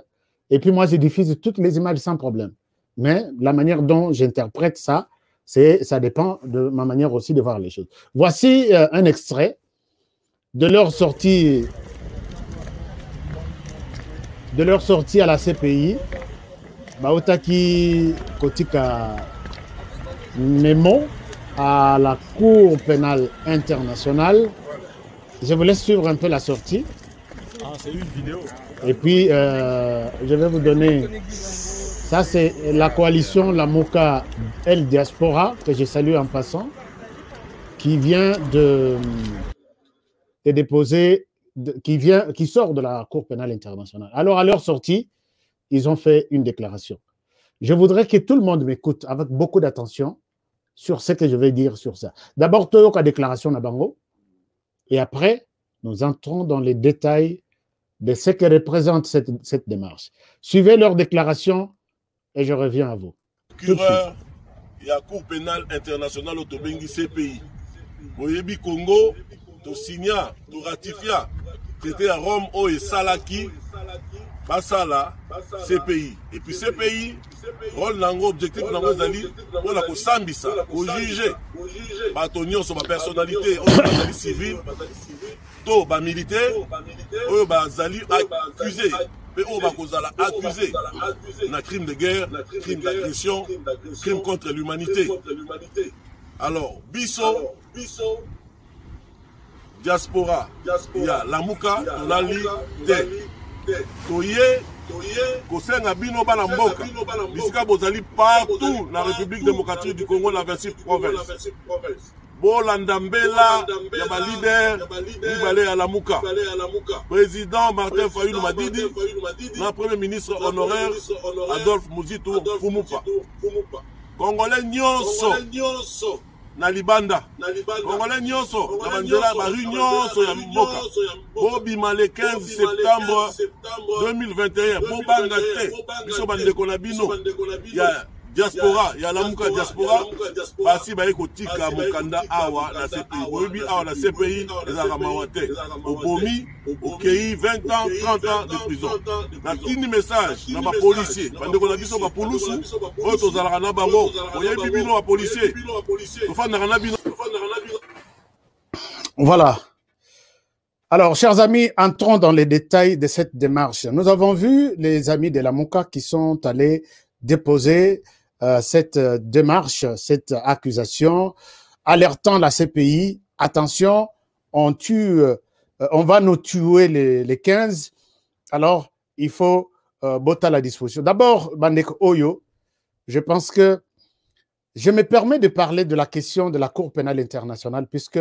et puis moi, je diffuse toutes les images sans problème. Mais la manière dont j'interprète ça, ça dépend de ma manière aussi de voir les choses. Voici un extrait de leur sortie à la CPI. Baotaki Kotika Memo à la Cour pénale internationale. Je vous laisse suivre un peu la sortie. Ah, c'est une vidéo. Et puis, je vais vous donner... Ça, c'est la coalition Lamoka El Diaspora, que je salue en passant, qui vient de déposer, qui sort de la Cour pénale internationale. Alors, à leur sortie, ils ont fait une déclaration. Je voudrais que tout le monde m'écoute avec beaucoup d'attention sur ce que je vais dire sur ça. D'abord, Toyoka déclaration Nabango, et après, nous entrons dans les détails de ce que représente cette démarche. Suivez leur déclaration et je reviens à vous. Procureur, il y a Cour pénale internationale au Tobengi CPI. Boyebi Congo, to signa, to ratifia, traité à Rome au et Salaki, Basala, CPI. Et puis CPI, rôle nango, objectif nango zali, on a ko sambisa, ko juger, batonio sur ma personnalité, on a civil, to ba militaire, on a zali accusé. On va accuser un crime de guerre, crime d'agression, crime contre l'humanité. Alors, Bisso, diaspora, il y a Lamuka, Tonali, Toye, Kosenga Bino Balamboka, Bisika Bozali partout dans la République démocratique du Congo, la 26 province. Bolandambela, il y a un leader, il va aller à la Mouka. Président Martin Fayulu Madidi, le premier ministre honoraire Adolphe Muzito Fumupa. Congolais Nyonso, Nalibanda. Congolais Nyonso, Nabandela, Baru Nyonso, Yamboka. Bobima le 15 septembre 2021. Bobangate, Bisobande Konabino. Il y a diaspora, il y a la Mouka diaspora, parce qu'il y a Kotika Mukanda Awa, la CPI. Boyebi Awa, la CPI, les Aramawate. Au Bomi, au Kei, 20 ans, 30 ans de prison. La tini message, dans ma policier. Bande qu'on a vu sur ma poulusu, autres Zarana Bango, Boyebi Bino à policier. Voilà. Alors, chers amis, entrons dans les détails de cette démarche. Nous avons vu les amis de la Mouka qui sont allés déposer cette démarche, cette accusation, alertant la CPI, attention, on va nous tuer les 15, alors il faut botter la disposition. D'abord, Bandek Oyo, je pense que je me permets de parler de la question de la Cour pénale internationale puisque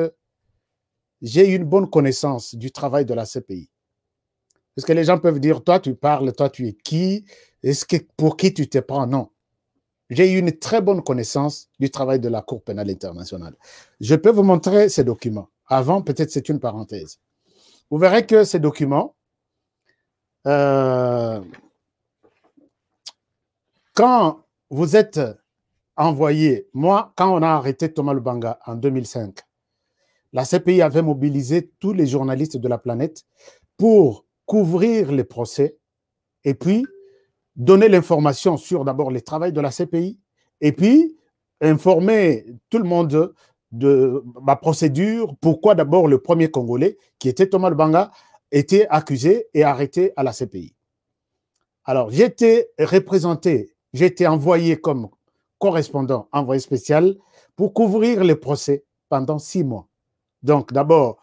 j'ai une bonne connaissance du travail de la CPI. Parce que les gens peuvent dire, toi tu parles, toi tu es qui? Est-ce que pour qui tu te prends? Non. J'ai eu une très bonne connaissance du travail de la Cour pénale internationale. Je peux vous montrer ces documents. Avant, peut-être c'est une parenthèse. Vous verrez que ces documents, quand vous êtes envoyé, moi, quand on a arrêté Thomas Lubanga en 2005, la CPI avait mobilisé tous les journalistes de la planète pour couvrir les procès et puis donner l'information sur d'abord les travaux de la CPI et puis informer tout le monde de ma procédure, pourquoi d'abord le premier Congolais, qui était Thomas Lubanga, était accusé et arrêté à la CPI. Alors, j'étais représenté, j'étais envoyé comme correspondant, envoyé spécial, pour couvrir les procès pendant 6 mois. Donc, d'abord,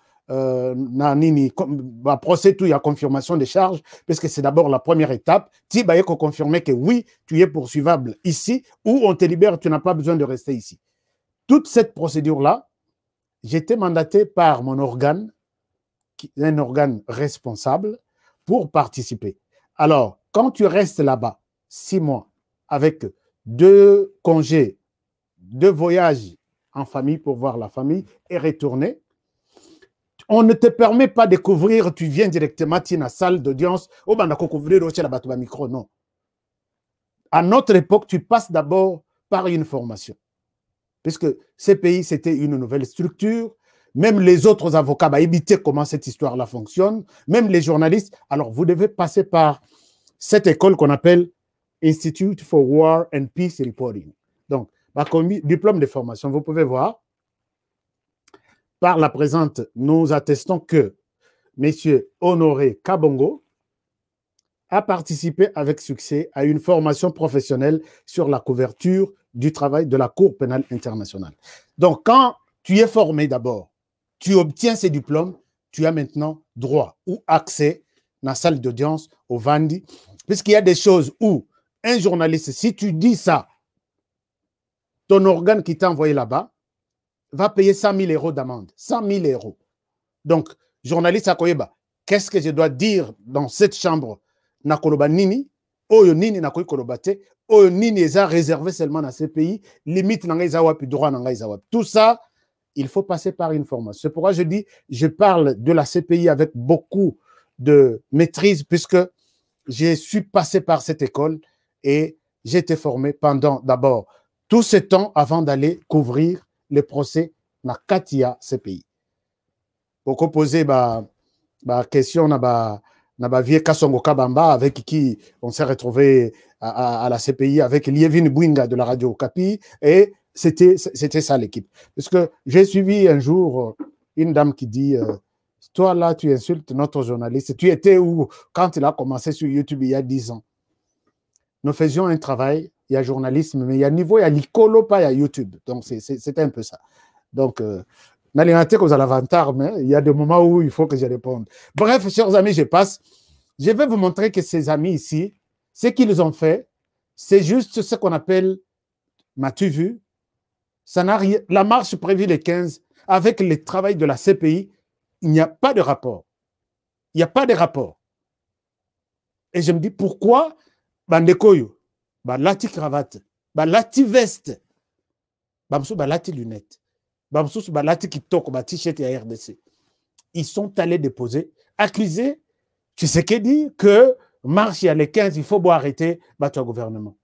procès, tout, il y a confirmation des charges, parce que c'est d'abord la première étape. Tu vas confirmer que oui, tu es poursuivable ici, ou on te libère, tu n'as pas besoin de rester ici. Toute cette procédure-là, j'étais mandaté par mon organe, un organe responsable, pour participer. Alors, quand tu restes là-bas 6 mois avec 2 congés, 2 voyages en famille pour voir la famille et retourner, on ne te permet pas de couvrir, tu viens directement dans la salle d'audience, oh ben on couvrir le micro, non. À notre époque, tu passes d'abord par une formation. Puisque ces pays, c'était une nouvelle structure, même les autres avocats, bah, éviter comment cette histoire-là fonctionne, même les journalistes. Alors, vous devez passer par cette école qu'on appelle Institute for War and Peace Reporting. Donc, bah, diplôme de formation, vous pouvez voir. Par la présente, nous attestons que M. Honoré Kabongo a participé avec succès à une formation professionnelle sur la couverture du travail de la Cour pénale internationale. Donc, quand tu es formé d'abord, tu obtiens ces diplômes, tu as maintenant droit ou accès dans la salle d'audience au Vandi, puisqu'il y a des choses où un journaliste, si tu dis ça, ton organe qui t'a envoyé là-bas va payer 100 000 € d'amende. 100 000 €. Donc, journaliste à Koyeba, qu'est-ce que je dois dire dans cette chambre? Nakoloba nini, oyo nini nakoy kolobate, oyo nini eza réservé seulement dans ces pays, limite nanga izawapi, droit nanga izawapi. Tout ça, il faut passer par une formation. C'est pourquoi je dis, je parle de la CPI avec beaucoup de maîtrise, puisque je suis passé par cette école et j'ai été formé pendant d'abord tout ce temps avant d'aller couvrir les procès dans Katia CPI. Pour poser ma question na vieux Kassongo Kabamba avec qui on s'est retrouvé à la CPI avec Lievin Bouinga de la radio Okapi et c'était ça l'équipe. Parce que j'ai suivi un jour une dame qui dit toi là tu insultes notre journaliste, tu étais où quand il a commencé sur YouTube il y a 10 ans. Nous faisions un travail, il y a journalisme, mais il y a niveau, il y a l'icolo, pas il y a YouTube. Donc, c'était un peu ça. Donc, il y a des moments où il faut que je réponde. Bref, chers amis, je passe. Je vais vous montrer que ces amis ici, ce qu'ils ont fait, c'est juste ce qu'on appelle, m'as-tu vu? Ça n'a rien. La marche prévue le 15, avec le travail de la CPI, il n'y a pas de rapport. Il n'y a pas de rapport. Et je me dis, pourquoi Bandekoyo, lati cravate, lati veste, lati lunettes, lati kitoko, t-shirt et RDC. Ils sont allés déposer, accusés, tu sais qu'est dit que marche à les 15, il faut arrêter le gouvernement.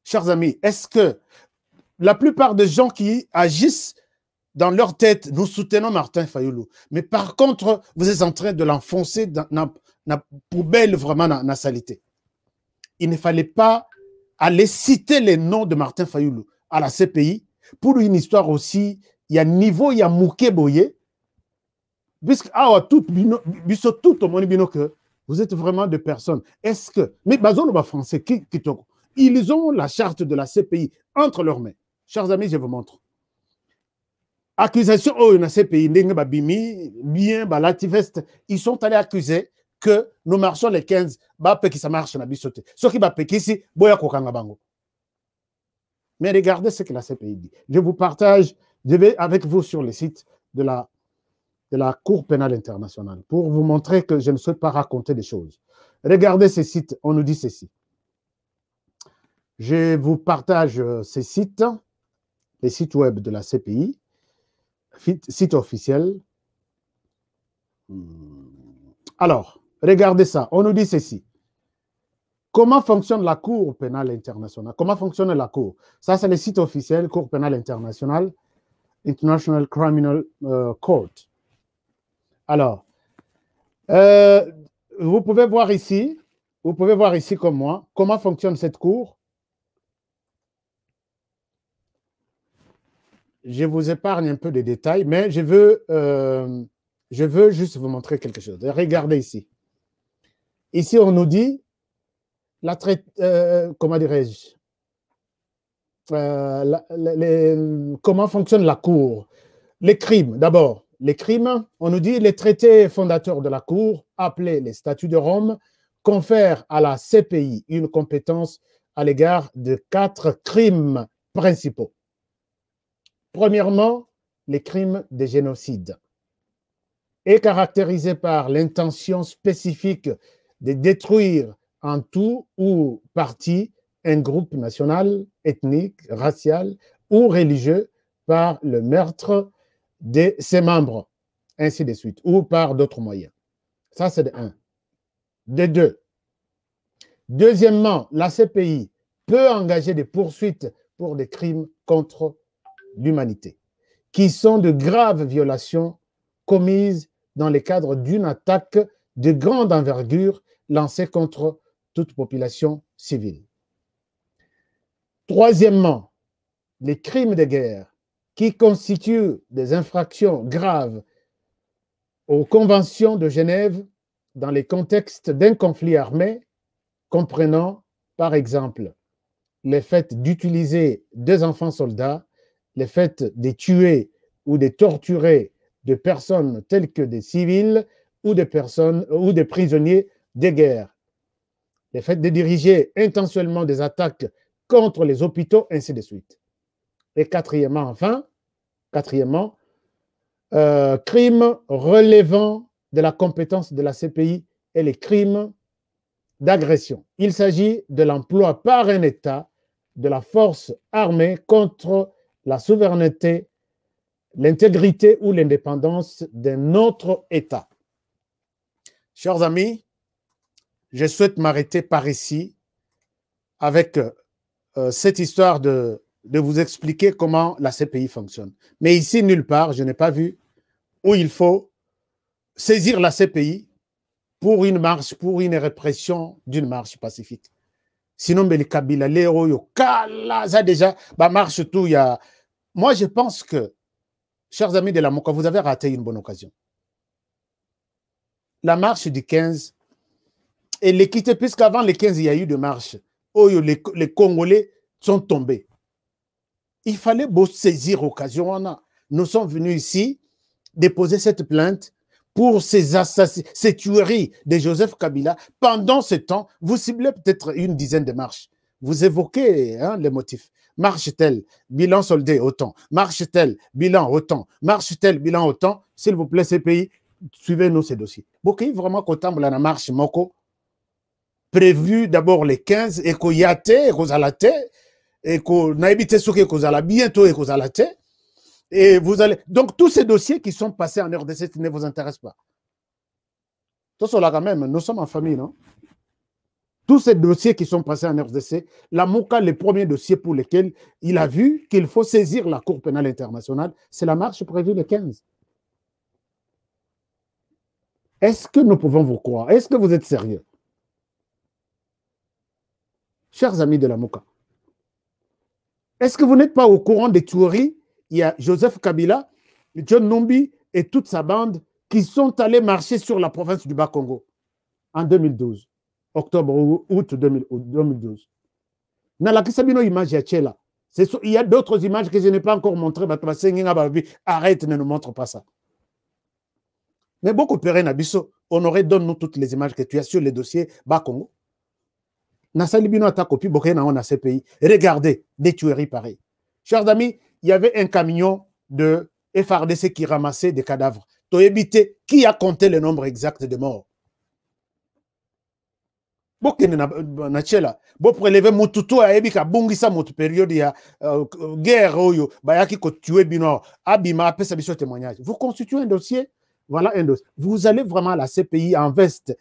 Chers amis, est-ce que la plupart des gens qui agissent dans leur tête, nous soutenons Martin Fayulu, mais par contre, vous êtes en train de l'enfoncer dans la poubelle vraiment dans la saleté. Il ne fallait pas aller citer les noms de Martin Fayulu à la CPI pour une histoire aussi, il y a niveau, il y a mouké boyé, puisque tout au monde que vous êtes vraiment des personnes. Est-ce que, mais les Français, ils ont la charte de la CPI entre leurs mains. Chers amis, je vous montre. Accusation dans la CPI, bien, ils sont allés accuser que nous marchons les 15, qui ça marche na bisote. Ce qui va ici, boya kokanga bango. Mais regardez ce que la CPI dit. Je vous partage, je vais avec vous sur le site de la Cour pénale internationale pour vous montrer que je ne souhaite pas raconter des choses. Regardez ce site, on nous dit ceci. Je vous partage ces sites, les sites web de la CPI, site officiel. Alors, regardez ça, on nous dit ceci. Comment fonctionne la Cour pénale internationale? Comment fonctionne la Cour? Ça, c'est le site officiel, Cour pénale internationale. International Criminal Court. Alors, vous pouvez voir ici comme moi, comment fonctionne cette cour. Je vous épargne un peu de détails, mais je veux juste vous montrer quelque chose. Regardez ici. Ici, on nous dit, comment dirais-je, comment fonctionne la cour. Les crimes, d'abord. Les crimes, on nous dit, les traités fondateurs de la cour, appelés les statuts de Rome, confèrent à la CPI une compétence à l'égard de 4 crimes principaux. Premièrement, les crimes de génocide est caractérisé par l'intention spécifique de détruire en tout ou partie un groupe national, ethnique, racial ou religieux par le meurtre de ses membres, ainsi de suite, ou par d'autres moyens. Ça, c'est de 1. De 2. Deuxièmement, la CPI peut engager des poursuites pour des crimes contre l'humanité, qui sont de graves violations commises dans le cadre d'une attaque de grande envergure lancée contre toute population civile. Troisièmement, les crimes de guerre qui constituent des infractions graves aux conventions de Genève dans les contextes d'un conflit armé, comprenant, par exemple, le fait d'utiliser des enfants soldats, le fait de tuer ou de torturer des personnes telles que des civils ou des personnes ou des prisonniers de guerre, le fait de diriger intentionnellement des attaques contre les hôpitaux, ainsi de suite. Et quatrièmement, crimes relevant de la compétence de la CPI et les crimes d'agression. Il s'agit de l'emploi par un État de la force armée contre la souveraineté, l'intégrité ou l'indépendance d'un autre État. Chers amis, je souhaite m'arrêter par ici avec cette histoire de vous expliquer comment la CPI fonctionne. Mais ici, nulle part, je n'ai pas vu où il faut saisir la CPI pour une marche, pour une répression d'une marche pacifique. Sinon, les Kabila, les Royo, ça déjà, marche tout, il y a... Moi, je pense que, chers amis de la Moka, vous avez raté une bonne occasion. La marche du 15, et l'équité, puisqu'avant le 15, il y a eu de marches, les Congolais sont tombés. Il fallait saisir l'occasion. Nous sommes venus ici déposer cette plainte pour ces tueries de Joseph Kabila. Pendant ce temps, vous ciblez peut-être une dizaine de marches. Vous évoquez les motifs. Marche telle, bilan soldé autant. Marche telle, bilan autant. Marche telle, bilan autant. S'il vous plaît, CPI, suivez-nous ces dossiers. Boki vraiment qu'autant la marche moko prévu d'abord les 15 et qu'on y a et qu'on a la tête et qu'on a évité ce qu'on a bientôt et qu'on a la tête. Et vous allez... Donc, tous ces dossiers qui sont passés en RDC ne vous intéressent pas. Tout cela, quand même, nous sommes en famille, non? Tous ces dossiers qui sont passés en RDC, la MOCA, le premier dossier pour lequel il a vu qu'il faut saisir la Cour pénale internationale, c'est la marche prévue le 15. Est-ce que nous pouvons vous croire? Est-ce que vous êtes sérieux? Chers amis de la MOCA, est-ce que vous n'êtes pas au courant des tueries? Il y a Joseph Kabila, John Numbi et toute sa bande qui sont allés marcher sur la province du Bas-Congo en 2012, octobre ou août 2012. Il y a d'autres images que je n'ai pas encore montrées. Arrête, ne nous montre pas ça. Mais beaucoup de Péré Nabiso, Honoré, donne-nous toutes les images que tu as sur les dossiers Bas-Congo. Regardez, des tueries pareilles. Chers amis, il y avait un camion de FRDC qui ramassait des cadavres. Qui a compté le nombre exact de morts? Pour prélever Motutu à Ebika, Bungisa, Motu période, il y a guerre, Bayaki, tué Bino, Abima, après ça, témoignage. Vous constituez un dossier, voilà un dossier. Vous allez vraiment à la CPI en veste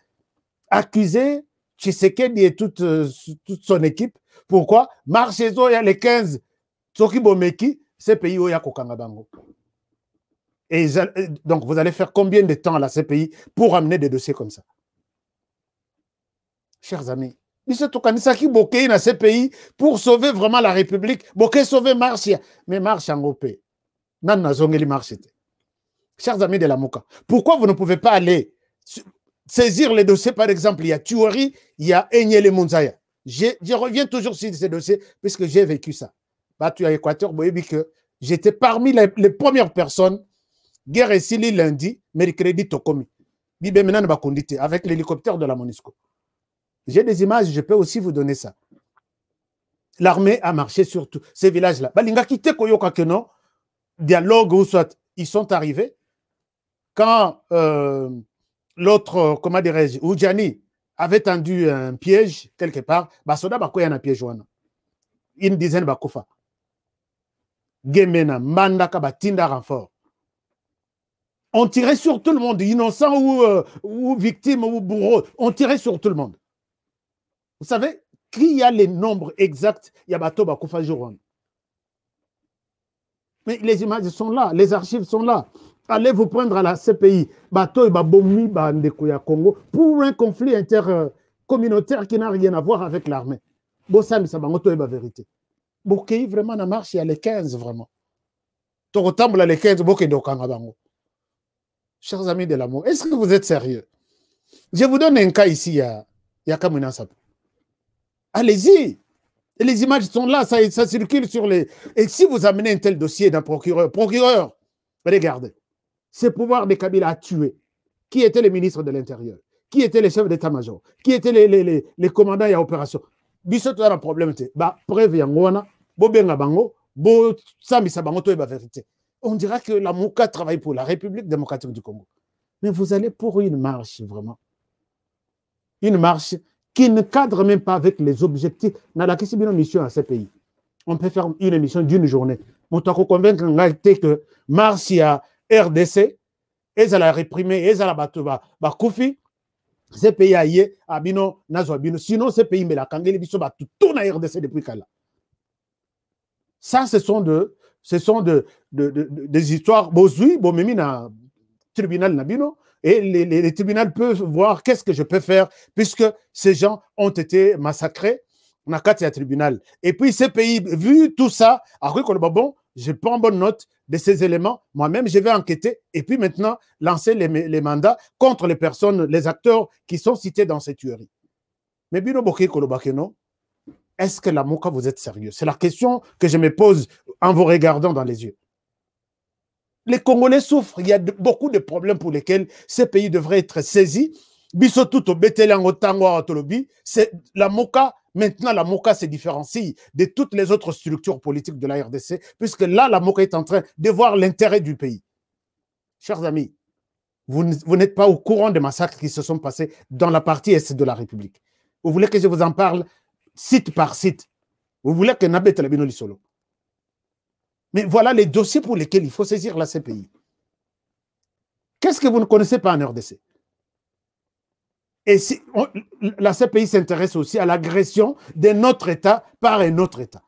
accuser Tshisekedi et toute son équipe. Pourquoi? Marchezo, il y a les 15. Soki Bomeki, CPI, il y a Kokangabango. Et donc, vous allez faire combien de temps à la CPI pour amener des dossiers comme ça? Chers amis, qui Bokeh dans ces pays pour sauver vraiment la République. Bokeh sauver Marche, mais Marche en OP. Nan nazongeli Marche. Chers amis de la Mouka, pourquoi vous ne pouvez pas aller saisir les dossiers? Par exemple, il y a Tuori, il y a Enyele Mounzaya. Je reviens toujours sur ces dossiers puisque j'ai vécu ça. Tu à Équateur, que j'étais parmi les premières personnes. Guerre et Sili lundi, mercredi Tokomi. Avec l'hélicoptère de la MONUSCO. J'ai des images, je peux aussi vous donner ça. L'armée a marché sur tous ces villages-là. Balinga quitté Koyoka Keno, dialogue ou soit, ils sont arrivés. Quand l'autre, comment dirais-je, Oudjani avait tendu un piège quelque part, Basoda Bakoya un piège. Une dizaine Bakofa. Gemena, Mandaka, Batinda renfort. On tirait sur tout le monde, innocent ou victime ou bourreau. On tirait sur tout le monde. Vous savez, qui a les nombres exacts? Il y a Bato Bakufa Jouron. Mais les images sont là, les archives sont là. Allez vous prendre à la CPI, Bato et Babomi, Bandekuya Congo, pour un conflit intercommunautaire qui n'a rien à voir avec l'armée. Bossam, ça va la vérité. Bokei vraiment na marche, il y a les 15 vraiment. Torotamboula les 15, Bokei Dokangabango. Chers amis de l'amour, est-ce que vous êtes sérieux? Je vous donne un cas ici, il y a Kamuna Sapo. Allez-y. Et les images sont là, ça circule sur les... Et si vous amenez un tel dossier d'un procureur, regardez, ce pouvoir de Kabila a tué. Qui était le ministre de l'Intérieur? Qui était le chef d'état-major? Qui étaient les commandants et opérations? Bissot a un problème. Preuve yangwana, Bobenga Bango, Bo Sambisa Bango, to vérité. On dira que la Mouka travaille pour la République démocratique du Congo. Mais vous allez pour une marche, vraiment. Une marche qui ne cadre même pas avec les objectifs. Dans la question d'une mission à ces pays. On peut faire une émission d'une journée. On peut convaincre que marche à RDC, ils allaient réprimer, ils allaient battre, Koufi, ces pays aillés, Abino, Nazoabino. Sinon, ces pays, mais la Kangeli, ils sont tout na RDC depuis Kala. Ça, ce sont des histoires. Bozui, Bomemina, tribunal Nabino. Et les tribunaux peuvent voir qu'est-ce que je peux faire puisque ces gens ont été massacrés dans le tribunal. Et puis ces pays, vu tout ça, après bon, je prends bonne note de ces éléments. Moi-même, je vais enquêter et puis maintenant lancer les mandats contre les personnes, les acteurs qui sont cités dans ces tueries. Mais Bino Boké Kolobakeno, est-ce que la Mouka, vous êtes sérieux? C'est la question que je me pose en vous regardant dans les yeux. Les Congolais souffrent. Il y a beaucoup de problèmes pour lesquels ces pays devraient être saisis. Bisotuto, Betelango, Tango, Atolobi, c'est la Mouka. Maintenant, la Mouka se différencie de toutes les autres structures politiques de la RDC, puisque là, la Mouka est en train de voir l'intérêt du pays. Chers amis, vous n'êtes pas au courant des massacres qui se sont passés dans la partie est de la République. Vous voulez que je vous en parle site par site? Vous voulez que Nabet Labino Lisolo? Mais voilà les dossiers pour lesquels il faut saisir la CPI. Qu'est-ce que vous ne connaissez pas en RDC? Et si la CPI s'intéresse aussi à l'agression de notre État par un autre État.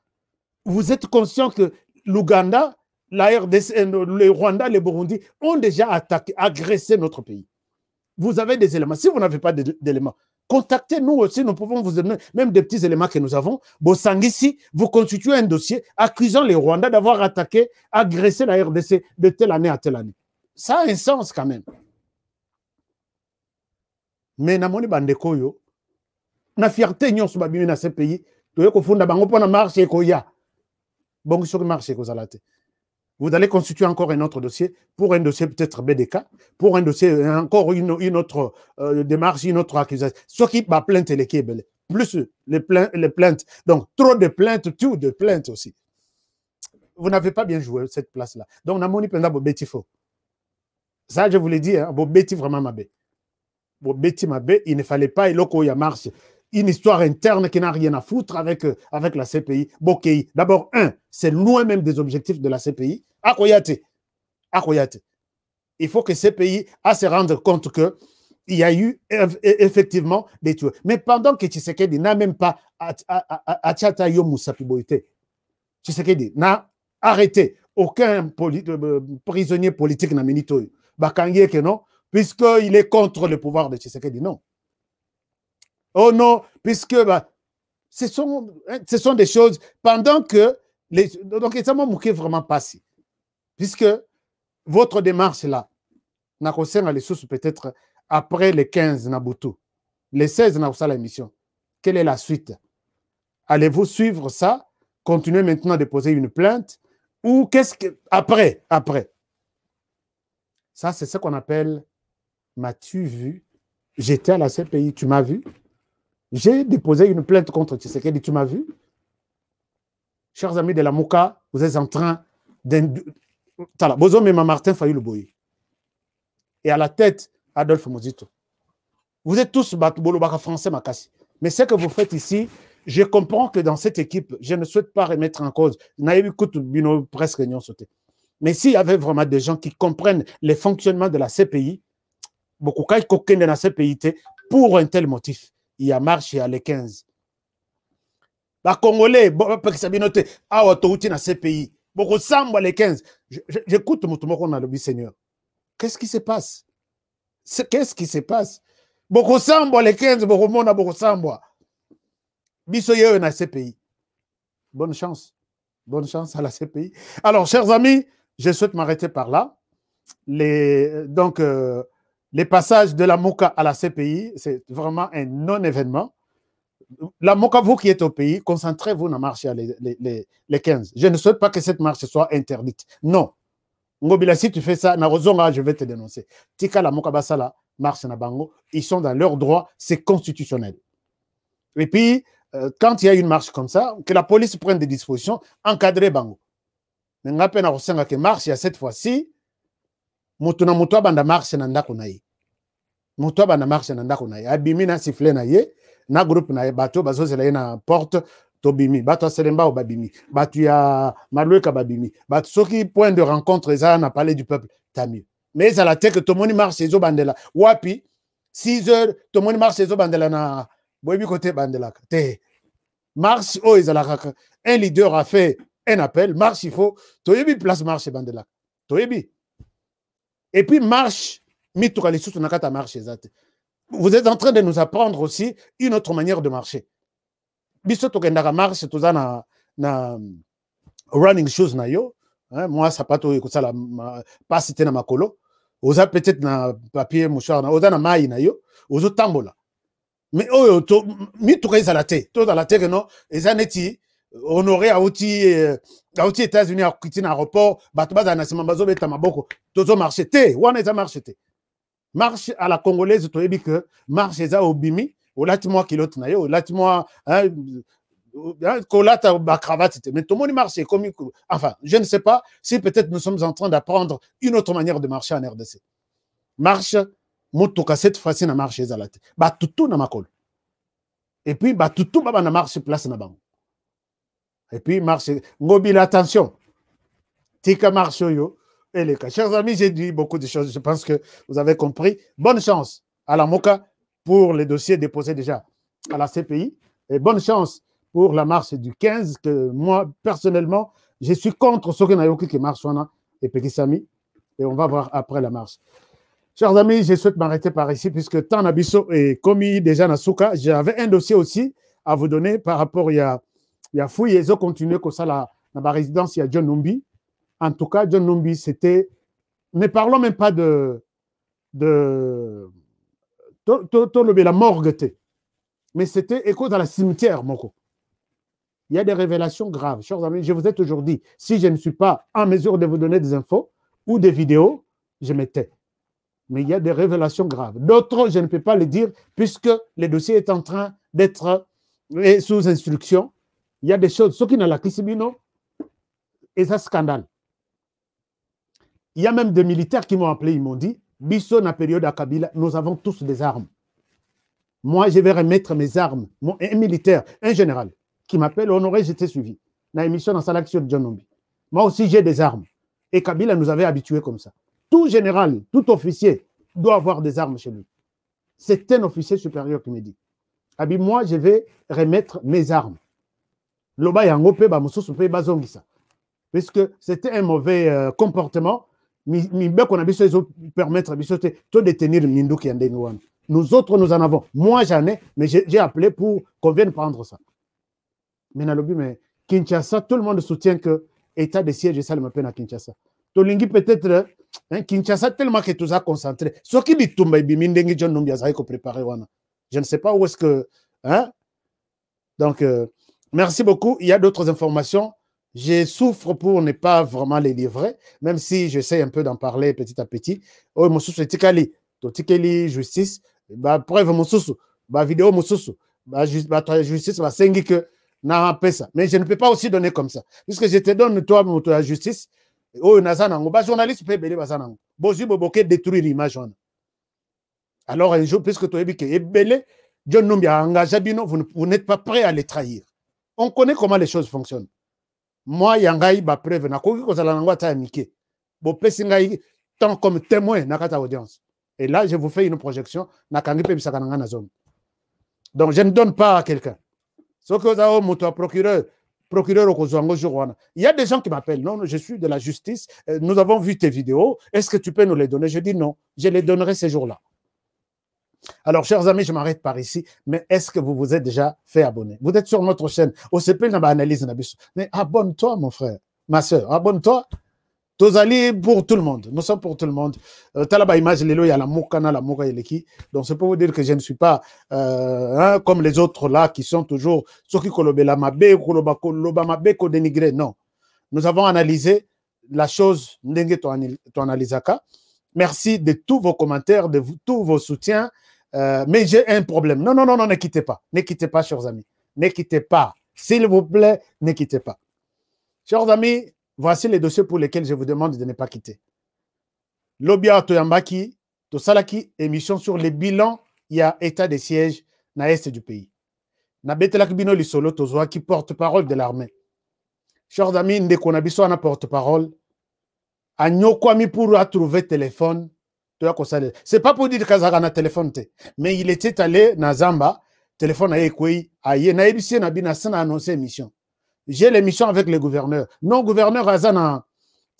Vous êtes conscient que l'Ouganda, la RDC, le Rwanda, le Burundi ont déjà attaqué, agressé notre pays. Vous avez des éléments. Si vous n'avez pas d'éléments, contactez-nous aussi, nous pouvons vous donner même des petits éléments que nous avons. Bosangisi, vous constituez un dossier accusant les Rwandais d'avoir attaqué, agressé la RDC de telle année à telle année. Ça a un sens quand même. Mais namoni bandeko yo, na fierté nyon subabimi na ce pays, to yeko funda bango pona marché koya. Bon sur marché ko zalate. Vous allez constituer encore un autre dossier, pour un dossier peut-être BDK, pour un dossier, encore une autre démarche, une autre accusation. Ce qui va plainte les Kébélés, plus les plaintes. Donc, trop de plaintes, tout de plaintes aussi. Vous n'avez pas bien joué cette place-là. Donc, Namoni Penda Bobeti faux. Ça, je vous l'ai dit, hein, Bobeti vraiment mabé. Bobeti mabé, il ne fallait pas, il y a marche. Une histoire interne qui n'a rien à foutre avec la CPI. Bokei. D'abord, c'est loin même des objectifs de la CPI. Akoyate. Il faut que ces pays se rendre compte qu'il y a eu effectivement des tueurs. Mais pendant que Tshisekedi n'a même pas Atchatayo Moussapi Boïté, Tshisekedi n'a arrêté aucun prisonnier politique n'a minito. Bakangie que non, puisqu'il est contre le pouvoir de Tshisekedi, non. Oh non, puisque ce sont des choses pendant que donc ça m'a manqué vraiment passé. Puisque votre démarche là, n'a les sources peut-être après les 15 Nabutu, les 16 n'a pas l'émission. Quelle est la suite? Allez-vous suivre ça? Continuer maintenant à déposer une plainte? Ou qu'est-ce que après? Ça, c'est ce qu'on appelle m'as-tu vu? J'étais à la CPI, tu m'as vu? J'ai déposé une plainte contre Tshisekedi, tu m'as vu? Chers amis de la Mouka, vous êtes en train de... Martin Fayulu Boye. Et à la tête, Adolphe Muzito. Vous êtes tous français, Makassi. Mais ce que vous faites ici, je comprends que dans cette équipe, je ne souhaite pas remettre en cause. Presque mais s'il y avait vraiment des gens qui comprennent les fonctionnements de la CPI, beaucoup de la CPI pour un tel motif, il y a marche à les 15. Les Congolais, la CPI, beaucoup de les 15. J'écoute mon lobby, Seigneur. Qu'est-ce qui se passe? Qu'est-ce qui se passe? Beaucoup de les 15, beaucoup de monde, beaucoup de Bisoye na CPI. Bonne chance. Bonne chance à la CPI. Alors, chers amis, je souhaite m'arrêter par là. Les passages de la Mouka à la CPI, c'est vraiment un non-événement. La Mouka, vous qui êtes au pays, concentrez-vous dans la marche les 15. Je ne souhaite pas que cette marche soit interdite. Non. Ngobila, si tu fais ça, je vais te dénoncer. Tika la Mouka Basala, marche na bango, ils sont dans leurs droits, c'est constitutionnel. Et puis, quand il y a une marche comme ça, que la police prenne des dispositions, encadrer bango. Mais nga pena kosenga que marche ya cette fois-ci, mutuna mutwa banda marche na ndako na ye. Mutwa banda marche na ndako na ye. Abimi na sifflet na ye, na groupe na ye bato bazozela ye na porte tobimi, bato selemba o babimi, bato ya malweka babimi, bato soki point de rencontre eza na palais du peuple, tant mieux. Mais ça la tête que tout le monde marche ezo bandela. Wapi 6 heures, tout le monde marche ezo bandela na boyebi côté bandela. Te marche oh ezalaka. Un leader a fait un appel, marche, il faut. Toyebi place marche bandela. Toyebi. Et puis marche, marche. Vous êtes en train de nous apprendre aussi une autre manière de marcher. Biso tokendaka marche, toza na running shoes na yo. Moi, ça pas tout ça la pas cité na makolo. Oza peut-être na papier mouchoir na oza na mai na yo. Ozo tambola. Mais oh to mi to kaiza la te. To dans la te non, ezaneti honoré à outil États-Unis à quitter l'aéroport, batba na simambazo beta maboko, tozo marché te, wana eza marché te. Marche à la congolaise to ebi que marche eza obimi, o lati-moi kilote na yo, lati-moi kolata ba cravate te. Mais tout le monde marche comme enfin, je ne sais pas si peut-être nous sommes en train d'apprendre une autre manière de marcher en RDC. Marche motoka cette fois-ci na marche eza la te. Ba tutu na makolo. Et puis ba tutu ba na marche place na bango. Et puis, marche. Ngobila, attention. Tika marche yo. Et les cas. Chers amis, j'ai dit beaucoup de choses. Je pense que vous avez compris. Bonne chance à la Moka pour les dossiers déposés déjà à la CPI. Et bonne chance pour la marche du 15, que moi, personnellement, je suis contre ce que Nayoki qui marche et Pekisami. Et on va voir après la marche. Chers amis, je souhaite m'arrêter par ici, puisque tant Nabiso est commis déjà Nasuka. J'avais un dossier aussi à vous donner par rapport il y a fouille, ils ont continué comme ça dans la résidence, il y a John Numbi. En tout cas, John Numbi, c'était... Ne parlons même pas de la morgue, mais c'était écho dans la cimetière, Moko. Il y a des révélations graves. Chers amis, je vous ai toujours dit, si je ne suis pas en mesure de vous donner des infos ou des vidéos, je me tais. Mais il y a des révélations graves. D'autres, je ne peux pas les dire, puisque le dossier est en train d'être sous instruction. Il y a des choses, ceux qui n'ont la Kisibino, et ça scandale. Il y a même des militaires qui m'ont appelé, ils m'ont dit, Bisso, na période à Kabila, nous avons tous des armes. Moi, je vais remettre mes armes. Un militaire, un général, qui m'appelle, Honoré, j'étais suivi. Dans l'émission dans Salaction de John Nombi. Moi aussi, j'ai des armes. Et Kabila nous avait habitués comme ça. Tout général, tout officier doit avoir des armes chez lui. C'est un officier supérieur qui me dit. Abi, moi, je vais remettre mes armes. Loba yango pe ba mususu pe bazongisa. puisque c'était un mauvais comportement. Qu'on a besoin de permettre de détenir Mindou qui est en. Nous autres, nous en avons. Moi, j'en ai, mais j'ai appelé pour qu'on vienne prendre ça. Mais Kinshasa, tout le monde soutient que l'État de siège, ça me peine à Kinshasa. Tolingi peut-être, Kinshasa, tellement que tu as concentré. Ce qui dit tout, je ne sais pas où est-ce que. Hein? Donc, merci beaucoup. Il y a d'autres informations. Je souffre pour ne pas vraiment les livrer, même si j'essaie un peu d'en parler petit à petit. Oh, mon sous, c'est Tikali. Tikali, justice. Preuve, mon sous. Vidéo, mon sous. Justice, c'est que. Mais je ne peux pas aussi donner comme ça. Puisque je te donne, toi, la justice. Oh, journaliste peut détruire l'image. Alors, un jour, puisque tu es dit vous n'êtes pas prêt à les trahir. On connaît comment les choses fonctionnent. Moi, Yangai, preuve, tant comme témoin, audience. Et là, je vous fais une projection. Donc, je ne donne pas à quelqu'un. Il y a des gens qui m'appellent. Non, je suis de la justice. Nous avons vu tes vidéos. Est-ce que tu peux nous les donner? Je dis non. Je les donnerai ces jours-là. Alors, chers amis, je m'arrête par ici. Mais est-ce que vous vous êtes déjà fait abonner? Vous êtes sur notre chaîne. OCP n'a pas analyse. Mais abonne-toi, mon frère, ma soeur. Abonne-toi. Tozali pour tout le monde. Nous sommes pour tout le monde. Talaba image, il y a la moukana, la mouka eleki. Donc, c'est pour vous dire que je ne suis pas comme les autres là qui sont toujours ceux qui kolobela mabe, koloba mabe, ko dénigré. Non. Nous avons analysé la chose. Merci de tous vos commentaires, de tous vos soutiens. Mais j'ai un problème. Non, non, non, non, ne quittez pas. Ne quittez pas, chers amis. Ne quittez pas. S'il vous plaît, ne quittez pas. Chers amis, voici les dossiers pour lesquels je vous demande de ne pas quitter. Lobia Toyambaki, Tosalaki, émission sur les bilans, il y a état de siège dans l'est du pays. Nabetelak Bino Lisolo Tozoa qui porte-parole de l'armée. Chers amis, Ndekonabiso na porte-parole. Agno Kwami pour trouver téléphone. C'est pas pour dire que Kazakana téléphone, mais il était allé dans Zamba, téléphone à Ekoué, à Yenaïbisi Nabina Sana annoncé émission. J'ai l'émission avec le gouverneur. Non, gouverneur Azana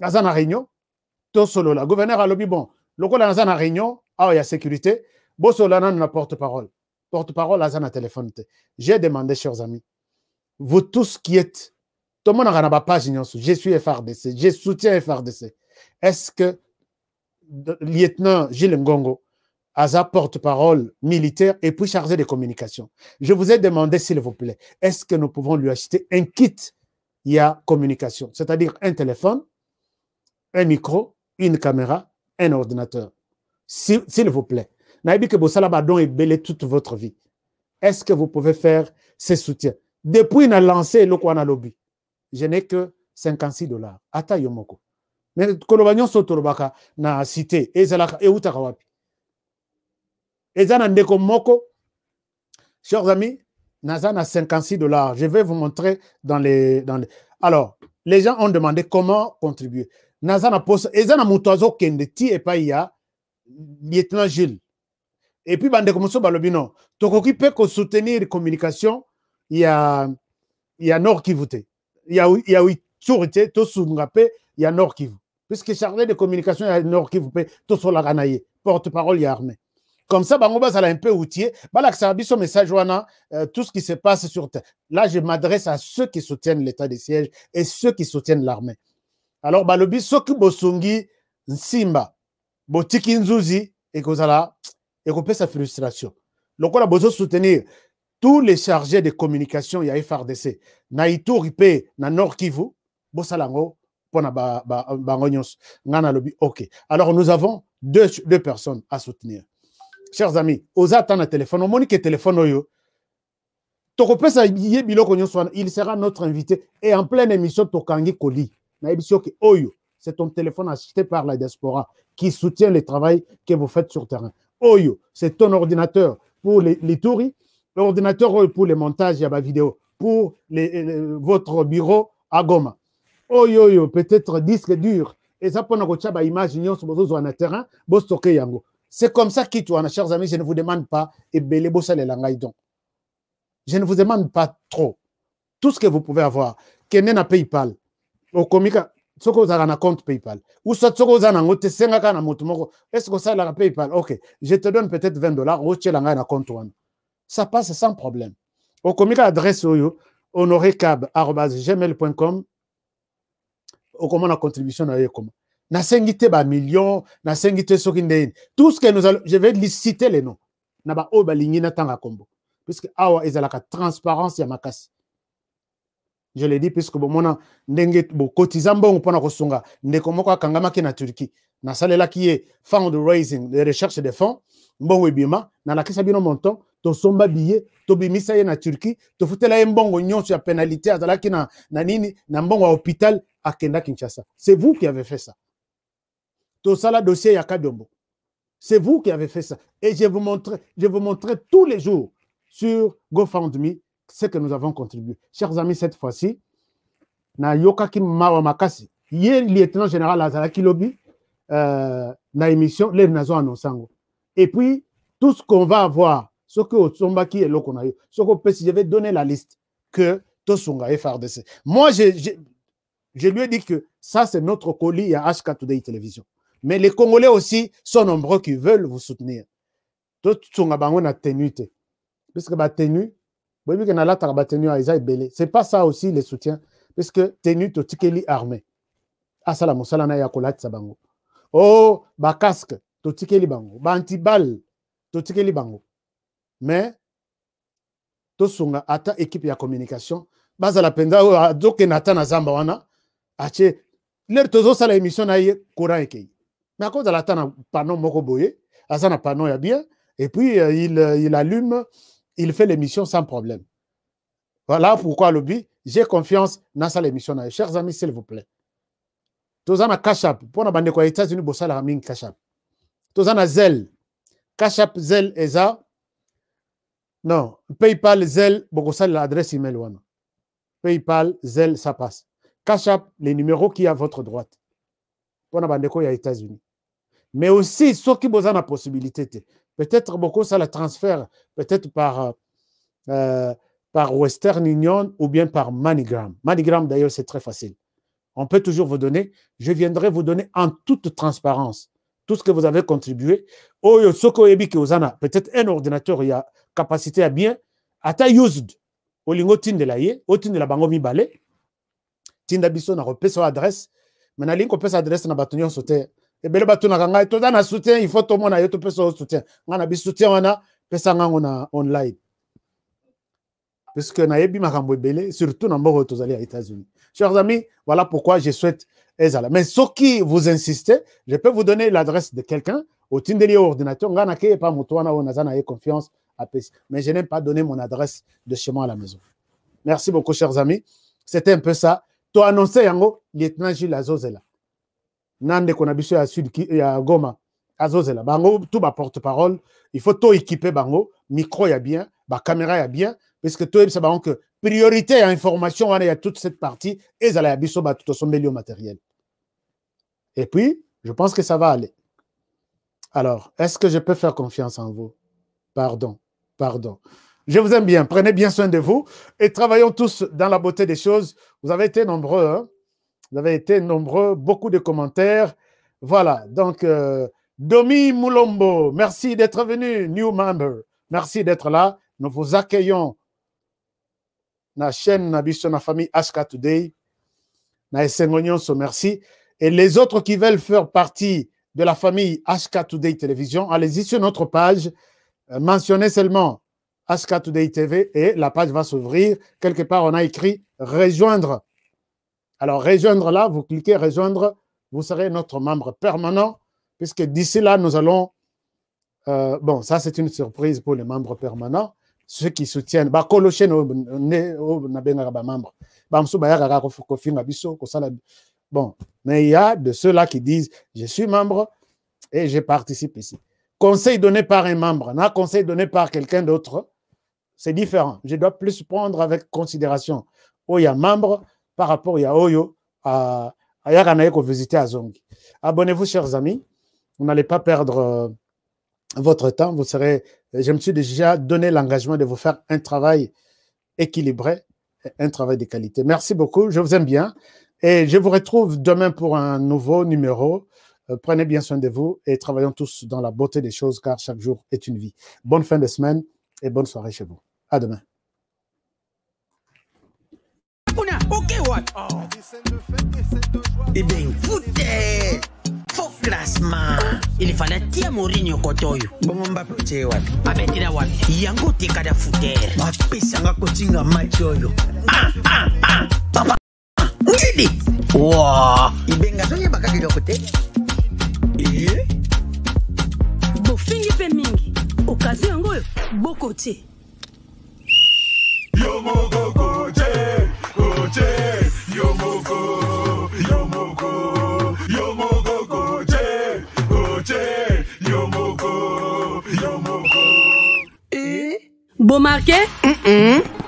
Réunion, tout solo là. Gouverneur a lobby bon. Le coup Azana Réunion, il y a sécurité. Bossolana na porte-parole. Porte-parole Azana téléphone. J'ai demandé, chers amis, vous tous qui êtes, tout le monde n'a pas page, je suis FRDC, je soutiens FRDC. Est-ce que lieutenant Gilles Ngongo, Aza porte-parole militaire et puis chargé de communication. Je vous ai demandé, s'il vous plaît, est-ce que nous pouvons lui acheter un kit? Il y a communication, c'est-à-dire un téléphone, un micro, une caméra, un ordinateur. S'il vous plaît. Naïbi que Bossalabadon est belé toute votre vie. Est-ce que vous pouvez faire ces soutiens? Depuis qu'on a lancé le Kwana Lobby, je n'ai que $56. Ata Yomoko. Mais Kolobagnon Sotorobaka na cité, Ezalaka et Utakawapi. Ezana Ndeko Moko, chers amis, Nazan a $56. Je vais vous montrer dans les. Alors, les gens ont demandé comment contribuer. Nazan a posé, Ezana Moutoazo Kendeti et pas ya, lieutenant Gilles. Et puis, Bande Komoso Balobino, Tokoki peut soutenir les communications, il y a Nord Kivute. Il y a Tourité, Tosungape, il y a Nord Kivu. Puisque chargé de communication, il y a Nord Kivu, tout sur la Ganaye, porte-parole, il y a armée. Comme ça, Bangoba, ça a un peu outillé. Balak Sarabi, son message, tout ce qui se passe sur terre. Là, je m'adresse à ceux qui soutiennent l'état de siège et ceux qui soutiennent l'armée. Alors, Balobi, Soki Bosongi, Nsimba, Botiki Nzuzi, et Kozala, et qu'on peut sa frustration. Donc, on a besoin de soutenir tous les chargés de communication, il y a FRDC. Naïto Ripé, na Nord Kivu, Bossalango, Pona Bangonyos, Ngana Lobi. Ok. Alors, nous avons deux personnes à soutenir. Chers amis, aux attentes téléphone, au monique téléphone, il sera notre invité et en pleine émission, Tokangi Koli. C'est ton téléphone acheté par la diaspora qui soutient le travail que vous faites sur terrain. Oyo, c'est ton ordinateur pour les touris, l'ordinateur pour les montages et la vidéo, pour votre bureau à Goma. Oyo, peut-être disque dur. Et ça, pour nous image, sur un terrain, yango. C'est comme ça qu'il tourne, chers amis. Je ne vous demande pas, et belé bossa les langaïdons. Je ne vous demande pas trop. Tout ce que vous pouvez avoir, Kenen a PayPal, Au komika, ce que vous avez un compte PayPal. Ou soit ce que vous avez un compte, est-ce que ça la PayPal? Ok, je te donne peut-être $20, ou tu as un compte. Ça passe sans problème. Au komika adresse honorecab@gmail.com. Au comment la contribution na comment. Na sengité ba millions, na sengité sokinde. Tout ce que nous allons, je vais citer les noms. Na ba o ba lingina tanga kombo. Puisque awa ezalaka transparence ya makasi. Je l'ai dit puisque bon mona ndenge bo kotizambo mpona kosunga ndeko moko akangama ki na Turquie. Na salela ki est fundraising, de recherche de fonds, mbongo ebima na la kisa bino montant, to somba billet, to bimisa ye na Turquie, to futela mbongo nyonso ya pénalité azalaki na nini na mbongo à hôpital à Kenda Kinshasa. C'est vous qui avez fait ça. Tout ça, le dossier Yakadombo. C'est vous qui avez fait ça. Et je vous montrerai tous les jours sur GoFundMe ce que nous avons contribué. Chers amis, cette fois-ci, na Yokaki Mawamakasi, hier, lieutenant général Azalaki Lobby, na émission, les nations annonçango. Et puis, tout ce qu'on va avoir, ce que Otsombaki et Lokonayo, ce que je vais donner la liste que Tosunga FRDC. Moi, je lui ai dit que ça, c'est notre colis à HK Today Télévision. Mais les Congolais aussi sont nombreux qui veulent vous soutenir. Tout le monde a tenu. Puisque la tenue, c'est pas ça aussi les soutiens. Puisque tenue, tu tikeli armée. Ah, ça la moussala na yakolat sabango. Oh, ba casque, tu tikeli bango. Ba anti-balle, tu tikeli bango. Mais, tout sunga ata équipe ya communication. Baza la penda, doke nata na zamba wana. Ache, l'air tozo sa la émission na ye courant ekei. Mais à cause de la tana panneau moko boye, azana panneau ya bien, et puis il allume, il fait l'émission sans problème. Voilà pourquoi lobby, j'ai confiance dans sa l'émission na. Chers amis, s'il vous plaît. Tozana Kashap, pour na bande ko États-Unis bossa la ming Kashap. Tozana Zelle, Kashap Zelle eza. Non, PayPal Zelle bossa l'adresse email wana. PayPal Zelle ça passe. Cash App, les numéros qui sont à votre droite. Pour les États-Unis. Mais aussi, ceux qui ont la possibilité, peut-être beaucoup ça la transfert, peut-être par Western Union ou bien par MoneyGram. MoneyGram, d'ailleurs, c'est très facile. On peut toujours vous donner. Je viendrai vous donner en toute transparence tout ce que vous avez contribué. Peut-être un ordinateur, il y a capacité à bien. Ata used. Au lingotin de la ye, au tin de la bangomi balé. Tinda biso na repesa adresse mais na link opesa adresse na batonyo soutien et bele bato na kanga to na soutien il faut to mona yo to pesa soutien ngana bi soutien wana pesa ngango na online parce que na yebi makambo belé surtout na mboko tozali à États-Unis. Chers amis, voilà pourquoi je souhaite ezala. Mais ceux qui vous insistez, je peux vous donner l'adresse de quelqu'un au tindeli ordinateur ngana ke pas moto wana on azana ye confiance à pesa. Mais je n'aime pas donner mon adresse de chez moi à la maison. Merci beaucoup chers amis. C'était un peu ça. Tu as annoncé yango lieutenant Gilles Azozela. Nande konabiso ya sud ya Goma Azozela. Bango tout ba porte-parole, il faut tout équiper bango, micro ya bien, ba caméra ya bien parce que tout ça bango que priorité à information on a toute cette partie et ça la biso ba tout son milieu matériel. Et puis, je pense que ça va aller. Alors, est-ce que je peux faire confiance en vous? Pardon. Je vous aime bien, prenez bien soin de vous et travaillons tous dans la beauté des choses. Vous avez été nombreux, hein? Vous avez été nombreux, beaucoup de commentaires. Voilà, donc Domi Moulombo, merci d'être venu, new member. Merci d'être là. Nous vous accueillons dans la chaîne Nabiso, na famille HK Today. Merci. Et les autres qui veulent faire partie de la famille HK Today Télévision, allez-y sur notre page, mentionnez seulement HK Today TV et la page va s'ouvrir. Quelque part, on a écrit rejoindre. Alors, rejoindre là, vous cliquez rejoindre, vous serez notre membre permanent, puisque d'ici là, nous allons. Bon, ça, c'est une surprise pour les membres permanents. Ceux qui soutiennent. Bon, mais il y a de ceux-là qui disent je suis membre et je participe ici. Conseil donné par un membre, un conseil donné par quelqu'un d'autre, c'est différent. Je dois plus prendre avec considération Oya membre par rapport à Oyo à Yakanaeko visiter à Zongi. Abonnez-vous, chers amis. Vous n'allez pas perdre votre temps. Vous serez. Je me suis déjà donné l'engagement de vous faire un travail équilibré, un travail de qualité. Merci beaucoup. Je vous aime bien. Et je vous retrouve demain pour un nouveau numéro. Prenez bien soin de vous et travaillons tous dans la beauté des choses car chaque jour est une vie. Bonne fin de semaine et bonne soirée chez vous. À demain. Eh bien, foutez! Faux classement! Il fallait tia Mourinho kotoyo. Bongo Mbappé uche wapi? Abetira wapi? Yango teka da foutere. Mapesa nga kotinga match oyo. Papa! Ngidi! Wow! Ibenga zonye bakaki dokote? Bofingi pe mingi. Okazi yango yo, bokote. Yomoko koche, koche, yomoko, yomoko, yomoko koche, koche, yomoko, yomoko. Beau marqué?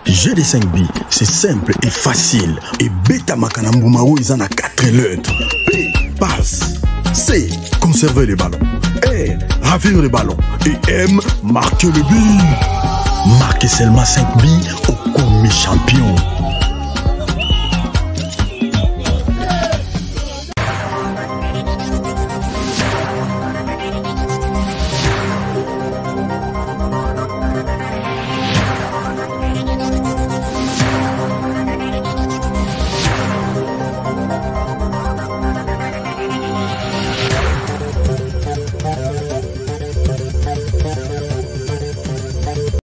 Jeu de 5 billes, c'est simple et facile. Et Beta Makanambumaro, ils en a 4 lettres. P, passe. C, conserver les ballons. R, ravir les ballons. Et M, marquer le but. Marquez seulement 5 billes au commis champion.